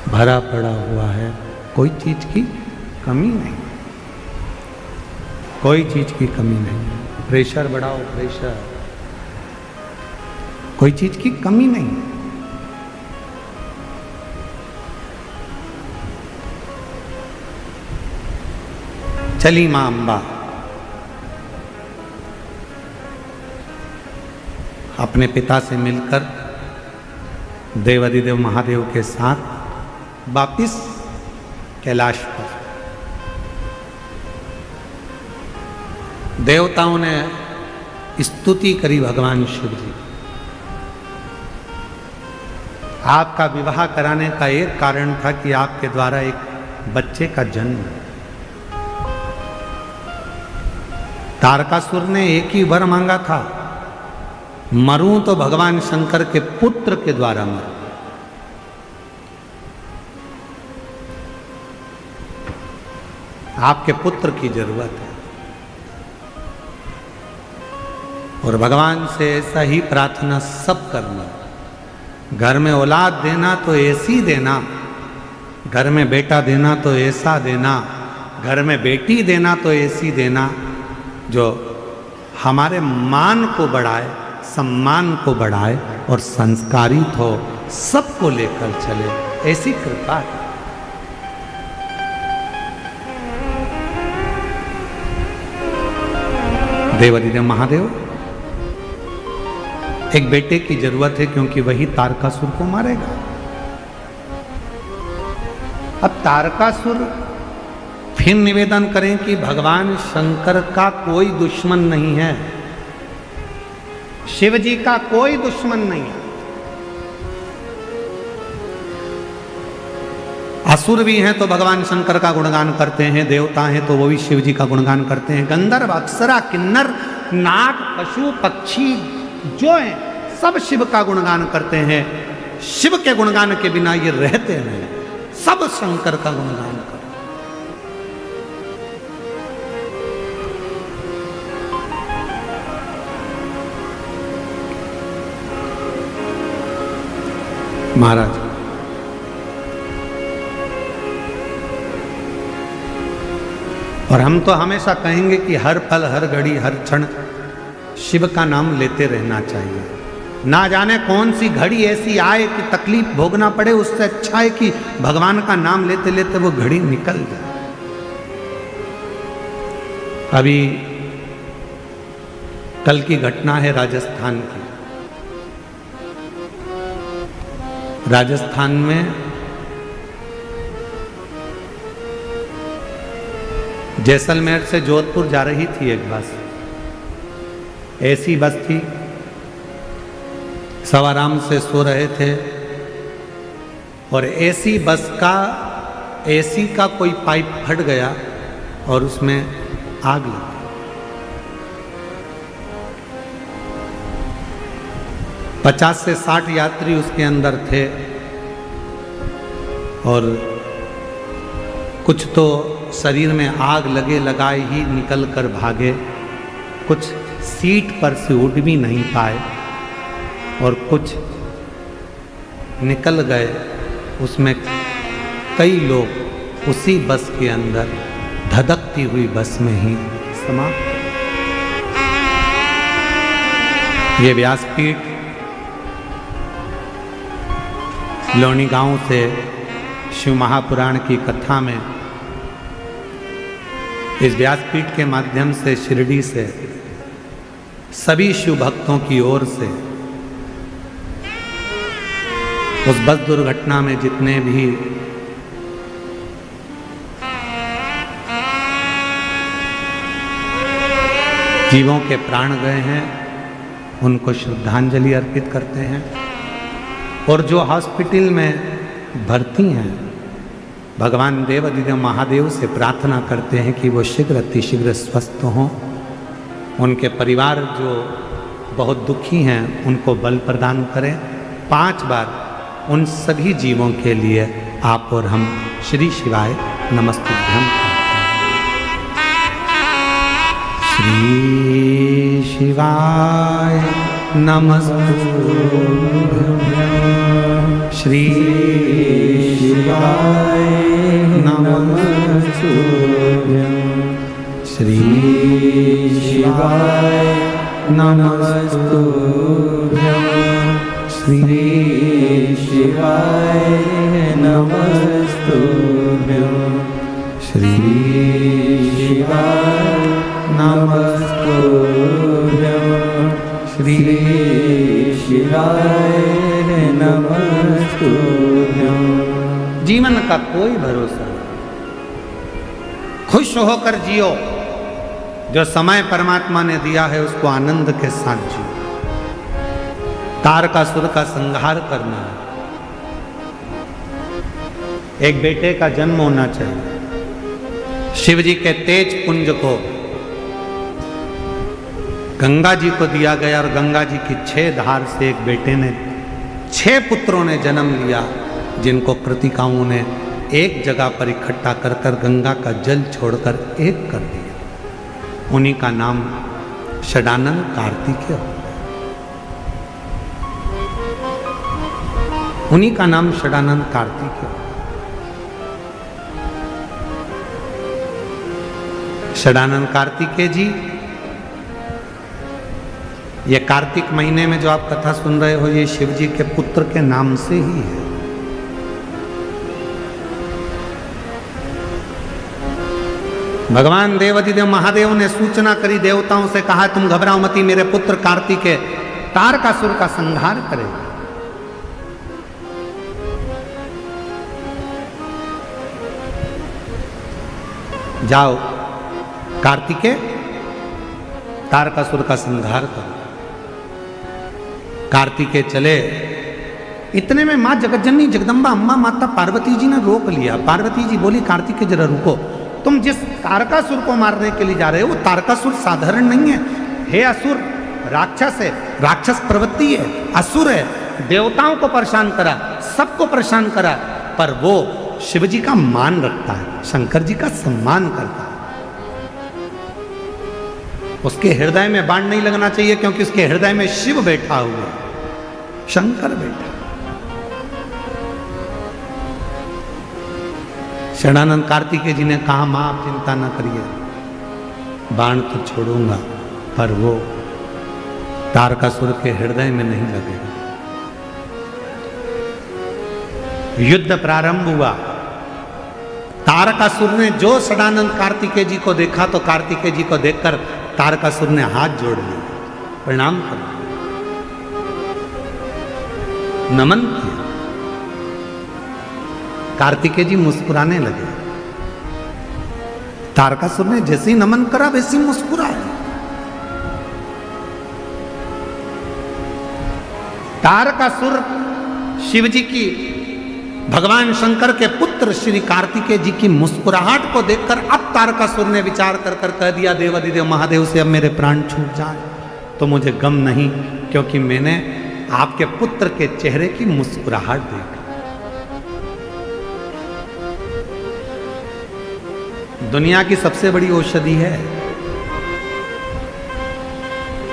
भरा पड़ा हुआ है। कोई चीज की कमी नहीं, कोई चीज की कमी नहीं। प्रेशर बढ़ाओ प्रेशर, कोई चीज की कमी नहीं। चली मां अंबा अपने पिता से मिलकर देवाधिदेव महादेव के साथ वापिस कैलाश पर। देवताओं ने स्तुति करी भगवान शिव जी। आपका विवाह कराने का एक कारण था कि आपके द्वारा एक बच्चे का जन्म। तारकासुर ने एक ही वर मांगा था, मरूं तो भगवान शंकर के पुत्र के द्वारा मरूं। आपके पुत्र की जरूरत है और भगवान से ऐसा ही प्रार्थना सब करना। घर में औलाद देना तो ऐसी देना, घर में बेटा देना तो ऐसा देना, घर में बेटी देना तो ऐसी देना जो हमारे मान को बढ़ाए, सम्मान को बढ़ाए और संस्कारित हो, सबको लेकर चले, ऐसी कृपा है। देवाधिदेव महादेव एक बेटे की जरूरत है क्योंकि वही तारकासुर को मारेगा। अब तारकासुर फिर निवेदन करें कि भगवान शंकर का कोई दुश्मन नहीं है, शिव जी का कोई दुश्मन नहीं है। असुर भी हैं तो भगवान शंकर का गुणगान करते हैं, देवता हैं तो वो भी शिव जी का गुणगान करते हैं। गंधर्व अप्सरा किन्नर नाग पशु पक्षी जो हैं सब शिव का गुणगान करते हैं। शिव के गुणगान के बिना ये रहते नहीं, सब शंकर का गुणगान करते। महाराज और हम तो हमेशा कहेंगे कि हर पल हर घड़ी हर क्षण शिव का नाम लेते रहना चाहिए। ना जाने कौन सी घड़ी ऐसी आए कि तकलीफ भोगना पड़े, उससे अच्छा है कि भगवान का नाम लेते लेते वो घड़ी निकल जाए। अभी कल की घटना है राजस्थान की। राजस्थान में जैसलमेर से जोधपुर जा रही थी एक बस, ऐसी बस थी, सब आराम से सो रहे थे और ऐसी बस का एसी का कोई पाइप फट गया और उसमें आग लग गई। 50 से 60 यात्री उसके अंदर थे और कुछ तो शरीर में आग लगे लगाए ही निकल कर भागे, कुछ सीट पर से उठ भी नहीं पाए और कुछ निकल गए। उसमें कई लोग उसी बस के अंदर धधकती हुई बस में ही समाप्त। ये व्यासपीठ लोनी गांव से शिव महापुराण की कथा में इस व्यासपीठ के माध्यम से शिरडी से सभी शिव भक्तों की ओर से उस बस दुर्घटना में जितने भी जीवों के प्राण गए हैं उनको श्रद्धांजलि अर्पित करते हैं और जो हॉस्पिटल में भर्ती हैं भगवान देवाधिदेव महादेव से प्रार्थना करते हैं कि वो शीघ्र अतिशीघ्र स्वस्थ हों। उनके परिवार जो बहुत दुखी हैं उनको बल प्रदान करें। 5 बार उन सभी जीवों के लिए आप और हम श्री शिवाय नमस्तुभ्यं। श्री शिवाय नमस्तुभ्यं। श्री शिवाय नमस्तुभ्यं। श्री शिवाय नमस्तुभ्यं। श्री शिवाय नमस्तुभ्यं। श्री शिवाय नमस्तुभ्यं। श्री शिवाय नमस्तुभ्यं। जीवन का कोई भरोसा नहीं, खुश होकर जियो। जो समय परमात्मा ने दिया है उसको आनंद के साथ जियो। तारकासुर का संहार करना है। एक बेटे का जन्म होना चाहिए। शिव जी के तेज पुंज को गंगा जी को दिया गया और गंगा जी की 6 धार से एक बेटे ने 6 पुत्रों ने जन्म लिया, जिनको कृतिकाओं ने एक जगह पर इकट्ठा कर कर गंगा का जल छोड़कर एक कर दिया। उन्हीं का नाम षडानंद कार्तिकेय हो। उन्हीं का नाम षडानंद कार्तिकेय। षडानंद कार्तिकेय जी, ये कार्तिक महीने में जो आप कथा सुन रहे हो ये शिव जी के पुत्र के नाम से ही है। भगवान देवाधिदेव महादेव ने सूचना करी, देवताओं से कहा तुम घबराओ मती, मेरे पुत्र कार्तिकेय तारकासुर का संहार करेगा। जाओ कार्तिकेय तारकासुर का संहार करो। कार्तिकेय चले। इतने में मां जगज्जननी जगदम्बा अम्मा माता पार्वती जी ने रोक लिया। पार्वती जी बोली कार्तिकेय जरा रुको, तुम जिस तारकासुर को मारने के लिए जा रहे हो वो तारकासुर साधारण नहीं है। हे असुर, राक्षस है, राक्षस प्रवृत्ति है, असुर है, देवताओं को परेशान करा, सबको परेशान करा, पर वो शिव जी का मान रखता है, शंकर जी का सम्मान करता है। उसके हृदय में बाण नहीं लगना चाहिए क्योंकि उसके हृदय में शिव बैठा हुआ है, शंकर बैठा। षडानंद कार्तिकेय जी ने कहा मां आप चिंता न करिए, बाण तो छोड़ूंगा पर वो तारकासुर के हृदय में नहीं लगेगा। युद्ध प्रारंभ हुआ। तारकासुर ने जो षडानंद कार्तिकेय जी को देखा तो कार्तिकेय जी को देखकर तारकासुर ने हाथ जोड़ लिया, प्रणाम कर नमन किया। कार्तिकेय जी मुस्कुराने लगे। तारकासुर ने जैसे ही नमन करा वैसे ही मुस्कुराए। तारकासुर शिव जी की, भगवान शंकर के पुत्र श्री कार्तिकेय जी की मुस्कुराहट को देखकर अब तारकासुर ने विचार कर कह दिया देवाधिदेव महादेव से, अब मेरे प्राण छूट जाए तो मुझे गम नहीं, क्योंकि मैंने आपके पुत्र के चेहरे की मुस्कुराहट देखी। दुनिया की सबसे बड़ी औषधि है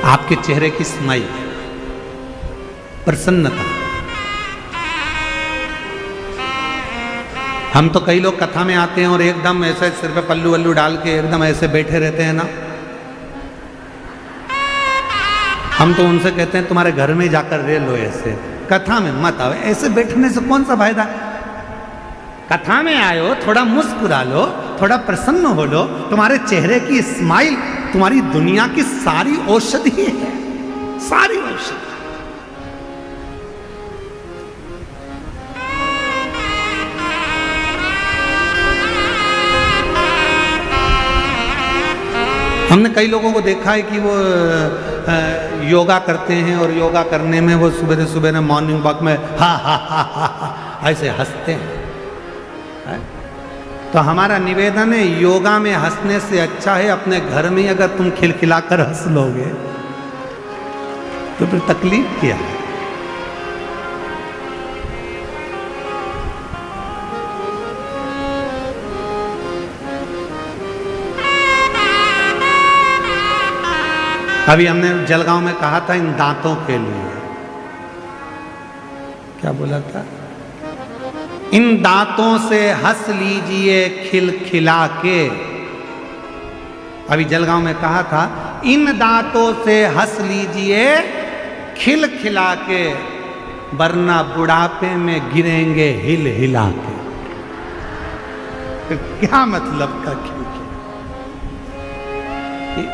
आपके चेहरे की स्माइल, प्रसन्नता। हम तो कई लोग कथा में आते हैं और एकदम ऐसे सिर पे पल्लू वल्लू डाल के एकदम ऐसे बैठे रहते हैं ना। हम तो उनसे कहते हैं तुम्हारे घर में जाकर रह लो, ऐसे कथा में मत आओ, ऐसे बैठने से कौन सा फायदा। कथा में आयो, थोड़ा मुस्कुरा लो, थोड़ा प्रसन्न हो लो। तुम्हारे चेहरे की स्माइल तुम्हारी दुनिया की सारी औषधि है, सारी औषधि। हमने कई लोगों को देखा है कि वो योगा करते हैं और योगा करने में वो सुबह सुबह मॉर्निंग वॉक में हा हा हा हा हा ऐसे हंसते हैं। तो हमारा निवेदन है, योगा में हंसने से अच्छा है अपने घर में अगर तुम खिलखिलाकर हंस लोगे तो फिर तकलीफ क्या है। अभी हमने जलगांव में कहा था इन दांतों के लिए, क्या बोला था, इन दांतों से हंस लीजिए खिलखिला के। अभी जलगांव में कहा था इन दांतों से हंस लीजिए खिलखिला के, वरना बुढ़ापे में गिरेंगे हिल हिला के। क्या मतलब का खिलखिला।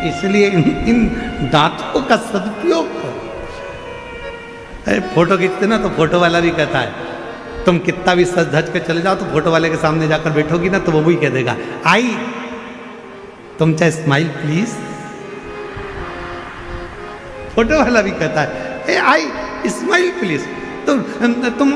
इसलिए इन दांतों का सदुपयोग करो। अरे फोटो खींचते ना तो फोटो वाला भी कहता है, तुम कितना भी सज धज के चले जाओ तो फोटो वाले के सामने जाकर बैठोगी ना तो वो भी कह देगा आई तुम चाहे स्माइल प्लीज। फोटो वाला भी कहता है ए आई स्माइल प्लीज। तो तुम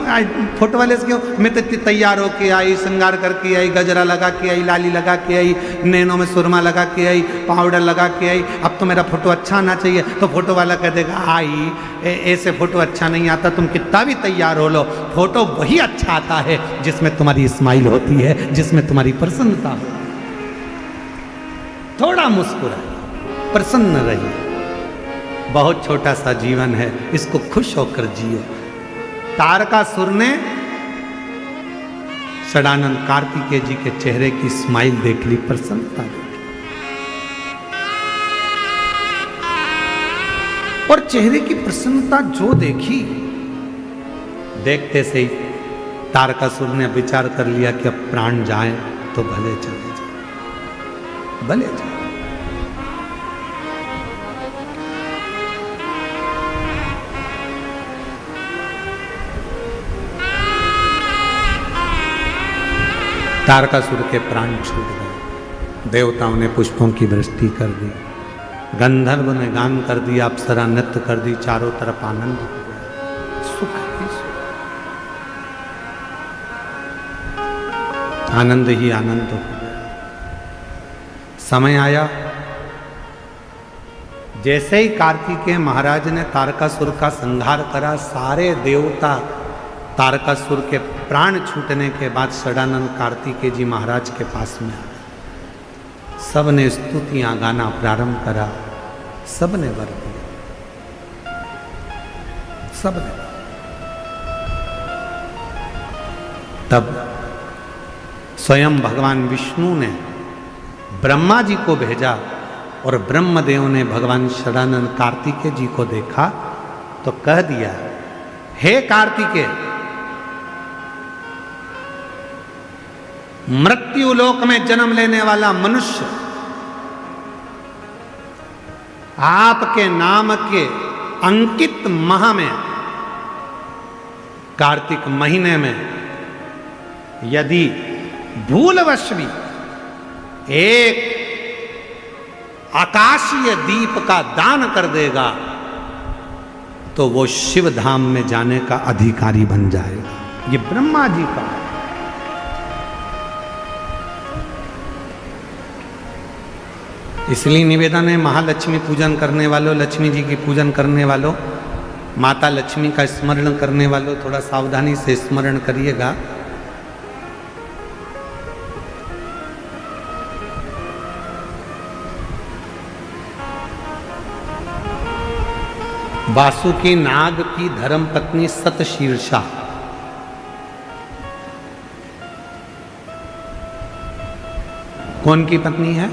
फोटो वाले से क्यों, मैं तो इतनी तैयार होके आई, श्रृंगार करके आई, गजरा लगा के आई, लाली लगा के आई, नैनों में सुरमा लगा के आई, पाउडर लगा के आई, अब तो मेरा फोटो अच्छा आना चाहिए। तो फोटो वाला कह देगा आई ऐसे फोटो अच्छा नहीं आता, तुम कितना भी तैयार हो लो, फोटो वही अच्छा आता है जिसमें तुम्हारी स्माइल होती है, जिसमें तुम्हारी प्रसन्नता हो। थोड़ा मुस्कुराइए, प्रसन्न रहिए। बहुत छोटा सा जीवन है, इसको खुश होकर जियो। तारकासुर ने षडानंद कार्तिकेय जी के चेहरे की स्माइल देख ली, प्रसन्नता देखी, और चेहरे की प्रसन्नता जो देखी, देखते से ही तारकासुर ने विचार कर लिया कि अब प्राण जाए तो भले चले जाए, भले जाए। तारकासुर के प्राण छूट गए। देवताओं ने पुष्पों की वृष्टि कर दी, गंधर्व ने गान कर दिया, अप्सरा नृत्य कर दी, चारों तरफ आनंद हो गया, सुख ही सुख, आनंद ही आनंद हो गया। समय आया, जैसे ही कार्तिकेय महाराज ने तारकासुर का संहार करा, सारे देवता तारकासुर के प्राण छूटने के बाद षडानंद कार्तिकेय जी महाराज के पास में आ गए। सब ने स्तुतियां गाना प्रारंभ करा, सब ने वर दिया, सब ने। तब स्वयं भगवान विष्णु ने ब्रह्मा जी को भेजा और ब्रह्मदेव ने भगवान षडानंद कार्तिकेय जी को देखा तो कह दिया, हे कार्तिकेय, मृत्यु लोक में जन्म लेने वाला मनुष्य आपके नाम के अंकित माह में, कार्तिक महीने में यदि भूलवश भी एक आकाशीय दीप का दान कर देगा तो वो शिव धाम में जाने का अधिकारी बन जाएगा। ये ब्रह्मा जी का है। इसलिए निवेदन है, महालक्ष्मी पूजन करने वालों, लक्ष्मी जी की पूजन करने वालों, माता लक्ष्मी का स्मरण करने वालों, थोड़ा सावधानी से स्मरण करिएगा। वासुकी नाग की धर्मपत्नी सतशीर्षा, कौन की पत्नी है?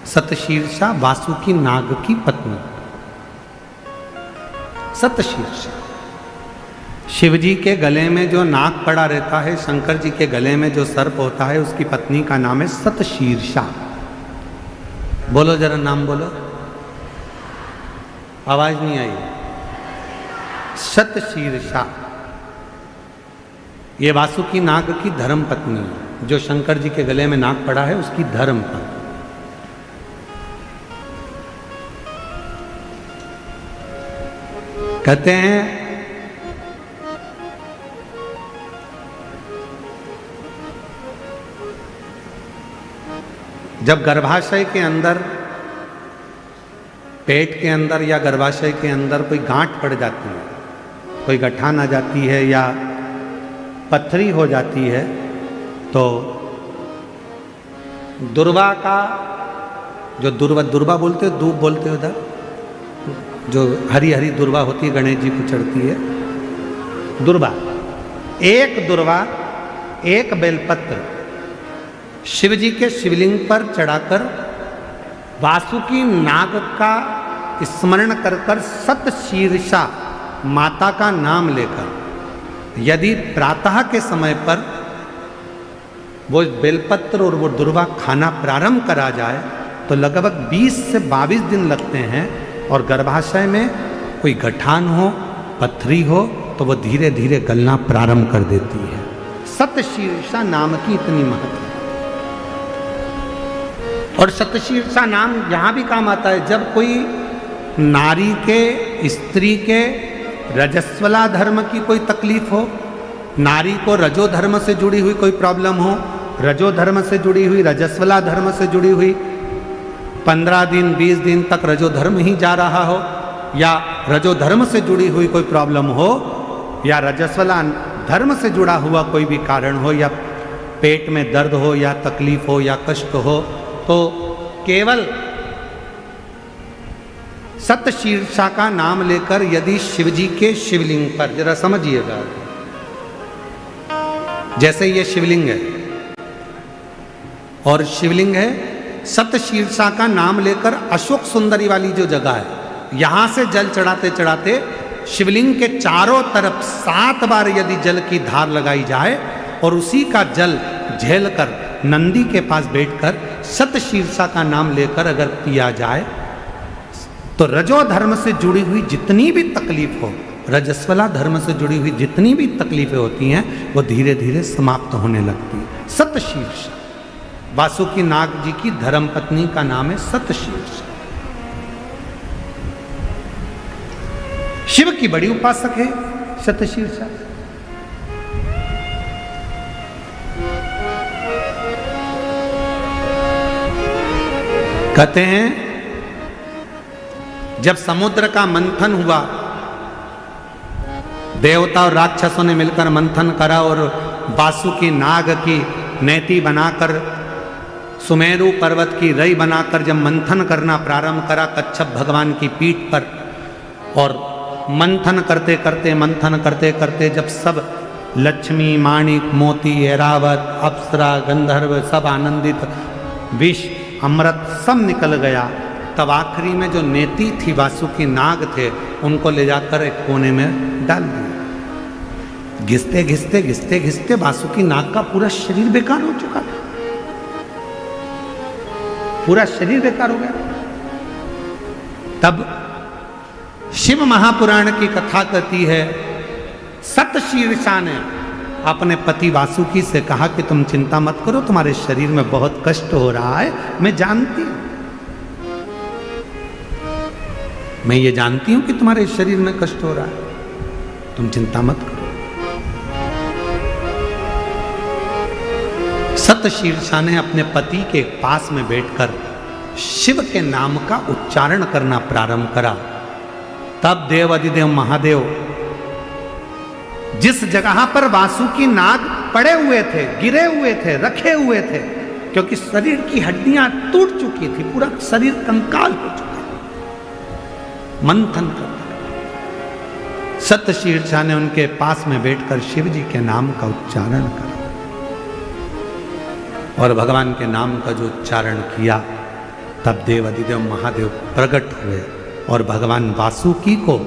सतशीर्षा वासुकी नाग की पत्नी सतशीर्षा। शिव जी के गले में जो नाग पड़ा रहता है, शंकर जी के गले में जो सर्प होता है, उसकी पत्नी का नाम है सतशीर्षा। बोलो जरा, नाम बोलो, आवाज नहीं आई। सतशीर्षा ये वासुकी नाग की धर्म पत्नी है, जो शंकर जी के गले में नाग पड़ा है उसकी धर्म पत्नी। कहते हैं जब गर्भाशय के अंदर, पेट के अंदर या गर्भाशय के अंदर कोई गांठ पड़ जाती है, कोई गठान आ जाती है या पथरी हो जाती है, तो दुर्वा का जो दुर्वा बोलते हो, दूब बोलते हो उधर, जो हरी हरी दुर्वा होती है, गणेश जी को चढ़ती है दुर्वा, एक बेलपत्र शिव जी के शिवलिंग पर चढ़ाकर वासुकी नाग का स्मरण कर कर सतशीर्षा माता का नाम लेकर, यदि प्रातः के समय पर वो बेलपत्र और वो दुर्वा खाना प्रारंभ करा जाए तो लगभग 20 से 22 दिन लगते हैं, और गर्भाशय में कोई गठान हो, पथरी हो, तो वो धीरे धीरे गलना प्रारंभ कर देती है। सतशीर्षा नाम की इतनी महत्व। और सतशीर्षा नाम यहां भी काम आता है जब कोई नारी के, स्त्री के रजस्वला धर्म की कोई तकलीफ हो, नारी को रजो धर्म से जुड़ी हुई कोई प्रॉब्लम हो, रजो धर्म से जुड़ी हुई, रजस्वला धर्म से जुड़ी हुई, 15 दिन 20 दिन तक रजो धर्म ही जा रहा हो, या रजो धर्म से जुड़ी हुई कोई प्रॉब्लम हो, या रजस्वला धर्म से जुड़ा हुआ कोई भी कारण हो, या पेट में दर्द हो, या तकलीफ हो, या कष्ट हो, तो केवल सतशीर्षा का नाम लेकर यदि शिवजी के शिवलिंग पर, जरा समझिएगा, जैसे ये शिवलिंग है और शिवलिंग है, सतशीर्षा का नाम लेकर अशोक सुंदरी वाली जो जगह है, यहां से जल चढ़ाते चढ़ाते शिवलिंग के चारों तरफ 7 बार यदि जल की धार लगाई जाए और उसी का जल झेलकर नंदी के पास बैठकर सतशीर्षा का नाम लेकर अगर पिया जाए तो रजो धर्म से जुड़ी हुई जितनी भी तकलीफ हो, रजस्वला धर्म से जुड़ी हुई जितनी भी तकलीफें होती हैं, वो धीरे धीरे समाप्त होने लगती है। सतशीर्षा वासुकी नाग जी की धर्मपत्नी का नाम है सतशीर्षा। शिव की बड़ी उपासक है सतशीर्षा। कहते हैं जब समुद्र का मंथन हुआ, देवता और राक्षसों ने मिलकर मंथन करा और वासुकी नाग की नेति बनाकर, सुमेरु पर्वत की रई बनाकर जब मंथन करना प्रारंभ करा कच्छप भगवान की पीठ पर, और मंथन करते करते जब सब लक्ष्मी, माणिक, मोती, ऐरावत, अप्सरा, गंधर्व सब आनंदित, विष, अमृत सब निकल गया, तब आखिरी में जो नेति थी वासुकी नाग थे, उनको ले जाकर एक कोने में डाल दिया। घिसते घिसते घिसते घिसते वासुकी नाग का पूरा शरीर बेकार हो चुका था, पूरा शरीर बेकार हो गया। तब शिव महापुराण की कथा कहती है, सतशीर्षा ने अपने पति वासुकी से कहा कि तुम चिंता मत करो, तुम्हारे शरीर में बहुत कष्ट हो रहा है, मैं जानती हूं, मैं ये जानती हूं कि तुम्हारे शरीर में कष्ट हो रहा है, तुम चिंता मत करो। सतशीर्षा ने अपने पति के पास में बैठकर शिव के नाम का उच्चारण करना प्रारंभ करा। तब देव अधिदेव महादेव जिस जगह पर वासुकी नाग पड़े हुए थे, गिरे हुए थे, रखे हुए थे, क्योंकि शरीर की हड्डियां टूट चुकी थी, पूरा शरीर कंकाल हो चुका, मंथन कर, सतशीर्षा ने उनके पास में बैठकर शिव जी के नाम का उच्चारण करा और भगवान के नाम का जो उच्चारण किया, तब देव अधिदेव महादेव प्रकट हुए और भगवान वासुकी को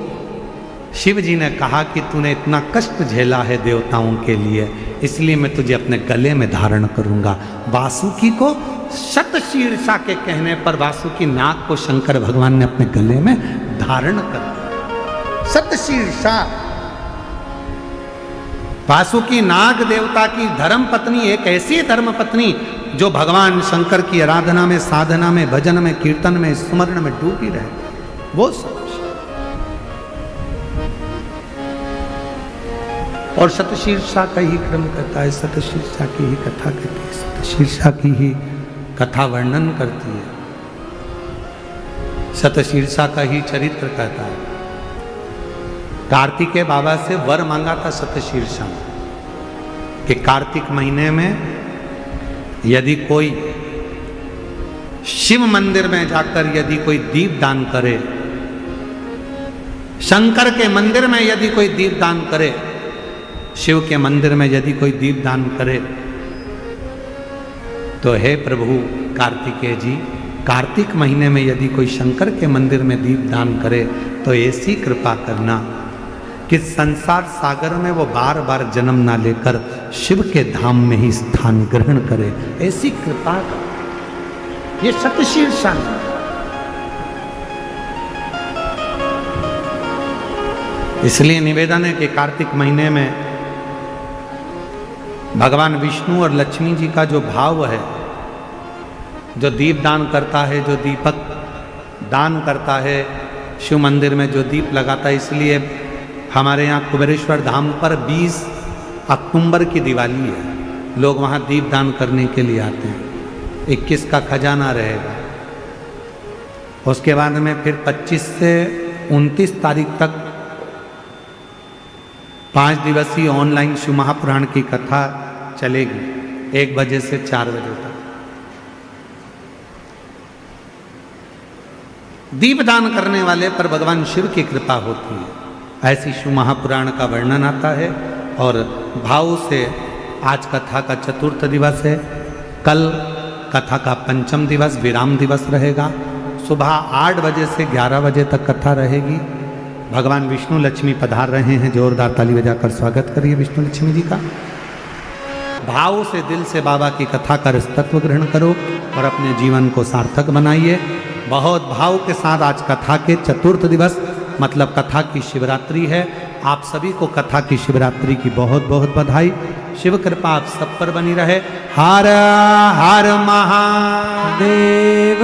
शिव जी ने कहा कि तूने इतना कष्ट झेला है देवताओं के लिए, इसलिए मैं तुझे अपने गले में धारण करूंगा। वासुकी को सतशीर्षा के कहने पर वासुकी नाग को शंकर भगवान ने अपने गले में धारण कर दिया। सतशीर्षा वासुकी नाग देवता की धर्म पत्नी, एक ऐसी धर्म पत्नी जो भगवान शंकर की आराधना में, साधना में, भजन में, कीर्तन में, स्मरण में डूबी रहे, वो सब। और सतशीर्षा का ही क्रम कहता है, सतशीर्षा की ही कथा कहती है, सतशीर्षा की ही कथा वर्णन करती है, सतशीर्षा का ही चरित्र कहता है। कार्तिकेय बाबा से वर मांगा था सतशीर्षा कि कार्तिक महीने में यदि कोई शिव मंदिर में जाकर यदि कोई दीप दान करे, शंकर के मंदिर में यदि कोई दीप दान करे, शिव के मंदिर में यदि कोई दीप दान करे, तो हे प्रभु कार्तिकेय जी, कार्तिक महीने में यदि कोई शंकर के मंदिर में दीप दान करे तो ऐसी कृपा करना कि संसार सागर में वो बार बार जन्म ना लेकर शिव के धाम में ही स्थान ग्रहण करे, ऐसी कृपा कर। ये सतशीर्षा है। इसलिए निवेदन है कि कार्तिक महीने में भगवान विष्णु और लक्ष्मी जी का जो भाव है, जो दीप दान करता है, जो दीपक दान करता है, शिव मंदिर में जो दीप लगाता है, इसलिए हमारे यहाँ कुबेरेश्वर धाम पर 20 अक्टूबर की दिवाली है, लोग वहाँ दीप दान करने के लिए आते हैं। 21 का खजाना रहेगा, उसके बाद में फिर 25 से 29 तारीख तक 5 दिवसीय ऑनलाइन शिव महापुराण की कथा चलेगी 1 बजे से 4 बजे तक। दीपदान करने वाले पर भगवान शिव की कृपा होती है, ऐसी शिव महापुराण का वर्णन आता है। और भाव से आज कथा का 4th दिवस है, कल कथा का 5म दिवस विराम दिवस रहेगा। सुबह 8 बजे से 11 बजे तक कथा रहेगी। भगवान विष्णु लक्ष्मी पधार रहे हैं, जोरदार ताली बजाकर स्वागत करिए विष्णु लक्ष्मी जी का। भाव से, दिल से बाबा की कथा का रसतत्व ग्रहण करो और अपने जीवन को सार्थक बनाइए। बहुत भाव के साथ आज कथा के 4th दिवस मतलब कथा की शिवरात्रि है। आप सभी को कथा की शिवरात्रि की बहुत बहुत बधाई। शिव कृपा आप सब पर बनी रहे। हर हर महादेव।